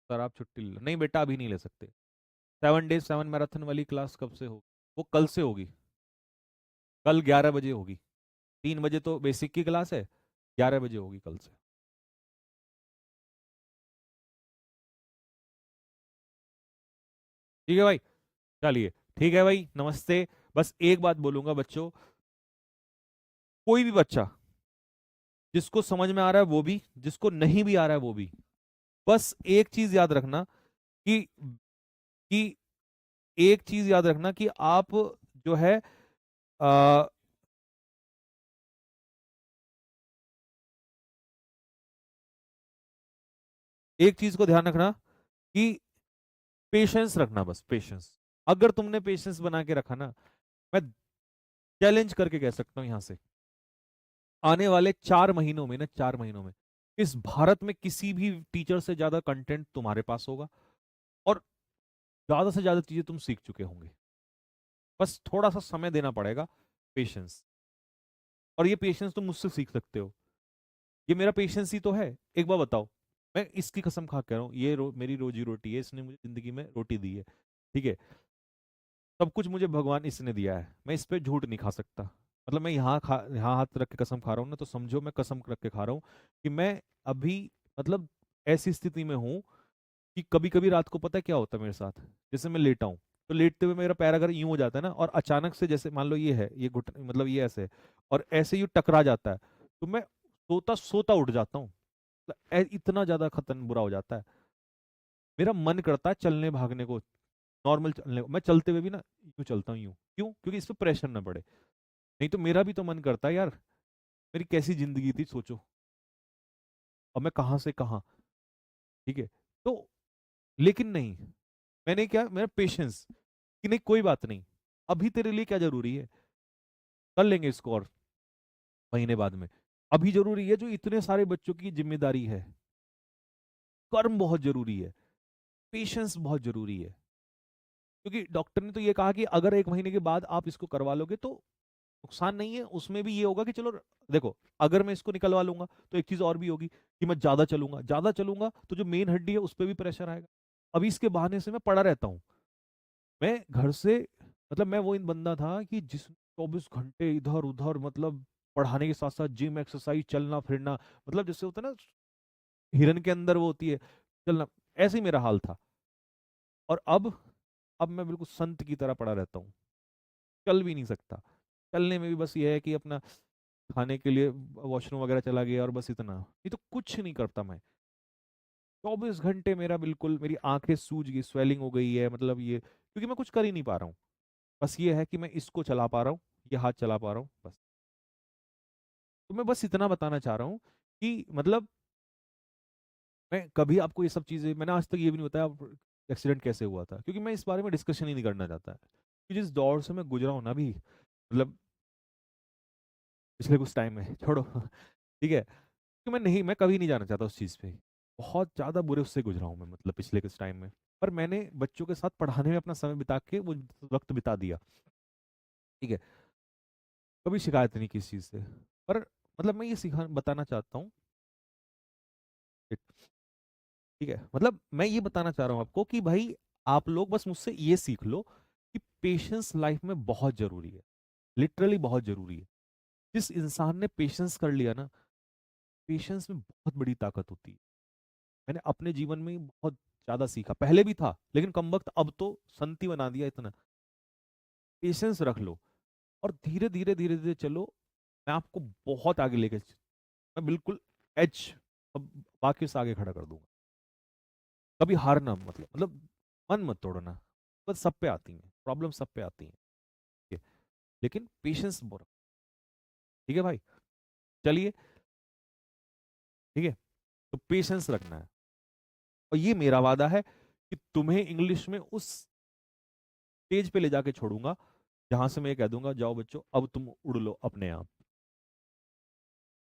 सर आप छुट्टी ले लो, नहीं बेटा अभी नहीं ले सकते। 7 days 7 मैराथन वाली क्लास कब से होगी? वो कल से होगी, कल 11 बजे होगी। 3 बजे तो बेसिक की क्लास है, 11 बजे होगी कल से। ठीक है भाई, चलिए ठीक है भाई, नमस्ते। बस एक बात बोलूंगा बच्चों, कोई भी बच्चा जिसको समझ में आ रहा है वो भी, जिसको नहीं भी आ रहा है वो भी, बस एक चीज याद रखना कि एक चीज याद रखना कि आप जो है आ, एक चीज को ध्यान रखना कि पेशेंस रखना, बस पेशेंस। अगर तुमने पेशेंस बना के रखा ना, मैं चैलेंज करके कह सकता हूं यहां से, आने वाले 4 महीनों में ना, 4 महीनों में इस भारत में किसी भी टीचर से ज्यादा कंटेंट तुम्हारे पास होगा, और ज्यादा से ज्यादा चीजें तुम सीख चुके होंगे। बस थोड़ा सा समय देना पड़ेगा, पेशेंस। और ये पेशेंस तुम मुझसे सीख सकते हो, ये मेरा पेशेंस ही तो है। एक बार बताओ, मैं इसकी कसम खा कह रहा हूँ, ये मेरी रोजी रोटी है, इसने मुझे जिंदगी में रोटी दी है। ठीक है, सब कुछ मुझे भगवान इसने दिया है, मैं इस पे झूठ नहीं खा सकता। मतलब मैं यहाँ हाथ रख के कसम खा रहा हूँ ना, तो समझो मैं कसम रख के खा रहा हूँ कि मैं अभी, मतलब ऐसी स्थिति में हूँ कि कभी कभी रात को पता है क्या होता है मेरे साथ, जैसे मैं लेटा हूँ, तो लेटते हुए मेरा पैर अगर यूं हो जाता है ना, और अचानक से जैसे मान लो ये है, ये घुट मतलब ये ऐसे है, और ऐसे यूं टकरा जाता है, तो मैं सोता सोता उठ जाता हूँ। मतलब इतना ज्यादा खतरन बुरा हो जाता है, मेरा मन करता है चलने भागने को, नॉर्मल चलने को। मैं चलते हुए भी ना यूं चलता हूँ, यूं क्यों? क्योंकि इस पर प्रेशर ना पड़े। नहीं तो मेरा भी तो मन करता है यार, मेरी कैसी जिंदगी थी सोचो, और मैं कहाँ से कहाँ। ठीक है, तो लेकिन नहीं, मैंने क्या, मेरा पेशेंस कि नहीं कोई बात नहीं, अभी तेरे लिए क्या जरूरी है, कर लेंगे इसको और महीने बाद में। अभी जरूरी है जो इतने सारे बच्चों की जिम्मेदारी है, कर्म बहुत जरूरी है, पेशेंस बहुत जरूरी है। क्योंकि डॉक्टर ने तो ये कहा कि अगर 1 महीने के बाद आप इसको करवा लोगे तो नुकसान नहीं है, उसमें भी ये होगा कि चलो देखो, अगर मैं इसको निकलवा लूंगा तो एक चीज और भी होगी कि मैं ज्यादा चलूंगा, ज्यादा चलूंगा तो जो मेन हड्डी है उस पर भी प्रेशर आएगा। अभी इसके बहाने से मैं पड़ा रहता हूँ, मैं घर से, मतलब मैं वो इन बंदा था कि जिस 24 घंटे इधर उधर, मतलब पढ़ाने के साथ साथ जिम एक्सरसाइज चलना फिरना, मतलब जैसे होता है ना हिरन के अंदर वो होती है चलना, ऐसे ही मेरा हाल था। और अब मैं बिल्कुल संत की तरह पड़ा रहता हूँ, चल भी नहीं सकता। चलने में भी बस ये है कि अपना खाने के लिए वॉशरूम वगैरह चला गया, और बस इतना, नहीं तो कुछ नहीं करता मैं। 24 घंटे मेरा बिल्कुल, मेरी आंखें सूज गई, स्वेलिंग हो गई है, मतलब ये क्योंकि मैं कुछ कर ही नहीं पा रहा हूँ। बस ये है कि मैं इसको चला पा रहा हूँ, ये हाथ चला पा रहा हूँ बस। तो मैं बस इतना बताना चाह रहा हूँ कि मतलब मैं कभी आपको ये सब चीज़ें, मैंने आज तक ये भी नहीं बताया एक्सीडेंट कैसे हुआ था, क्योंकि मैं इस बारे में डिस्कशन ही नहीं करना चाहता। कि जिस दौर से मैं गुजरा हूँ ना अभी, मतलब पिछले कुछ टाइम में छोड़ो ठीक है, कि मैं नहीं, मैं कभी नहीं जाना चाहता उस चीज़ पे। बहुत ज़्यादा बुरे उससे गुजरा हूँ मैं, मतलब पिछले कुछ टाइम में। पर मैंने बच्चों के साथ पढ़ाने में अपना समय बिता के वो वक्त बिता दिया। ठीक है, कभी शिकायत नहीं किसी चीज़ से। पर मतलब मैं ये सिखा बताना चाहता हूँ, ठीक है, मतलब मैं ये बताना चाह रहा हूँ आपको कि भाई आप लोग बस मुझसे ये सीख लो कि पेशेंस लाइफ में बहुत जरूरी है, लिटरली बहुत जरूरी है। जिस इंसान ने पेशेंस कर लिया ना, पेशेंस में बहुत बड़ी ताकत होती है। मैंने अपने जीवन में बहुत ज्यादा सीखा, पहले भी था लेकिन कम वक्त, अब तो संति बना दिया इतना। पेशेंस रख लो और धीरे धीरे धीरे धीरे चलो, मैं आपको बहुत आगे लेके मैं बिल्कुल एज, अब बाकी से आगे खड़ा कर दूंगा। कभी हारना मतलब मन मत तोड़ना। बस सब पे आती हैं प्रॉब्लम, सब पे आती हैं, ठीक है? लेकिन पेशेंस बहुत, ठीक है भाई? चलिए, ठीक है, तो पेशेंस रखना है। और ये मेरा वादा है कि तुम्हें इंग्लिश में उस स्टेज पे ले जाके छोड़ूंगा जहां से मैं ये कह दूंगा जाओ बच्चों अब तुम उड़ लो अपने आप।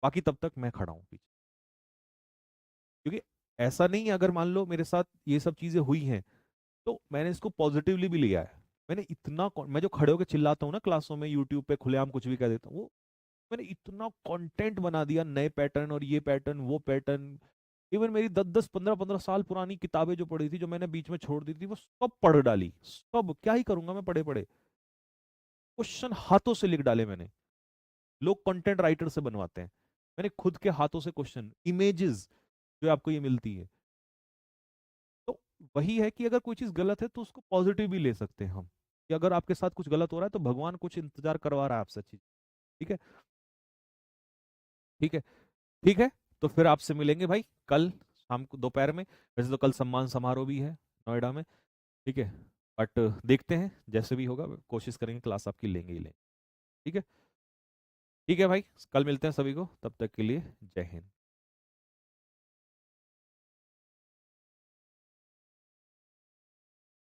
बाकी तब तक मैं खड़ा हूं पीछे, क्योंकि ऐसा नहीं है, अगर मान लो मेरे साथ ये सब चीजें हुई हैं तो मैंने इसको पॉजिटिवली भी लिया है। मैंने इतना मैं जो खड़े होकर चिल्लाता हूँ ना क्लासों में, यूट्यूब पे खुलेआम कुछ भी कह देता हूँ, वो मैंने इतना कंटेंट बना दिया, नए पैटर्न और ये पैटर्न वो पैटर्न। इवन मेरी 10 10 15 15 साल पुरानी किताबें जो पढ़ी थी, जो मैंने बीच में छोड़ दी थी, वो सब पढ़ डाली। सब क्या ही करूंगा मैं पढ़े पढ़े, क्वेश्चन हाथों से लिख डाले मैंने। लोग कंटेंट राइटर से बनवाते हैं, मैंने खुद के हाथों से क्वेश्चन, इमेजेस जो आपको ये मिलती है। तो वही है कि अगर कोई चीज गलत है तो उसको पॉजिटिव भी ले सकते हैं हम, कि अगर आपके साथ कुछ गलत हो रहा है तो भगवान कुछ इंतजार करवा रहा है आपसे चीज। ठीक है, ठीक है, ठीक है। तो फिर आपसे मिलेंगे भाई कल शाम को दोपहर में। वैसे तो कल सम्मान समारोह भी है नोएडा में, ठीक है? बट देखते हैं, जैसे भी होगा कोशिश करेंगे, क्लास आपकी लेंगे ही लेंगे। ठीक है, ठीक है भाई, कल मिलते हैं सभी को, तब तक के लिए जय हिंद।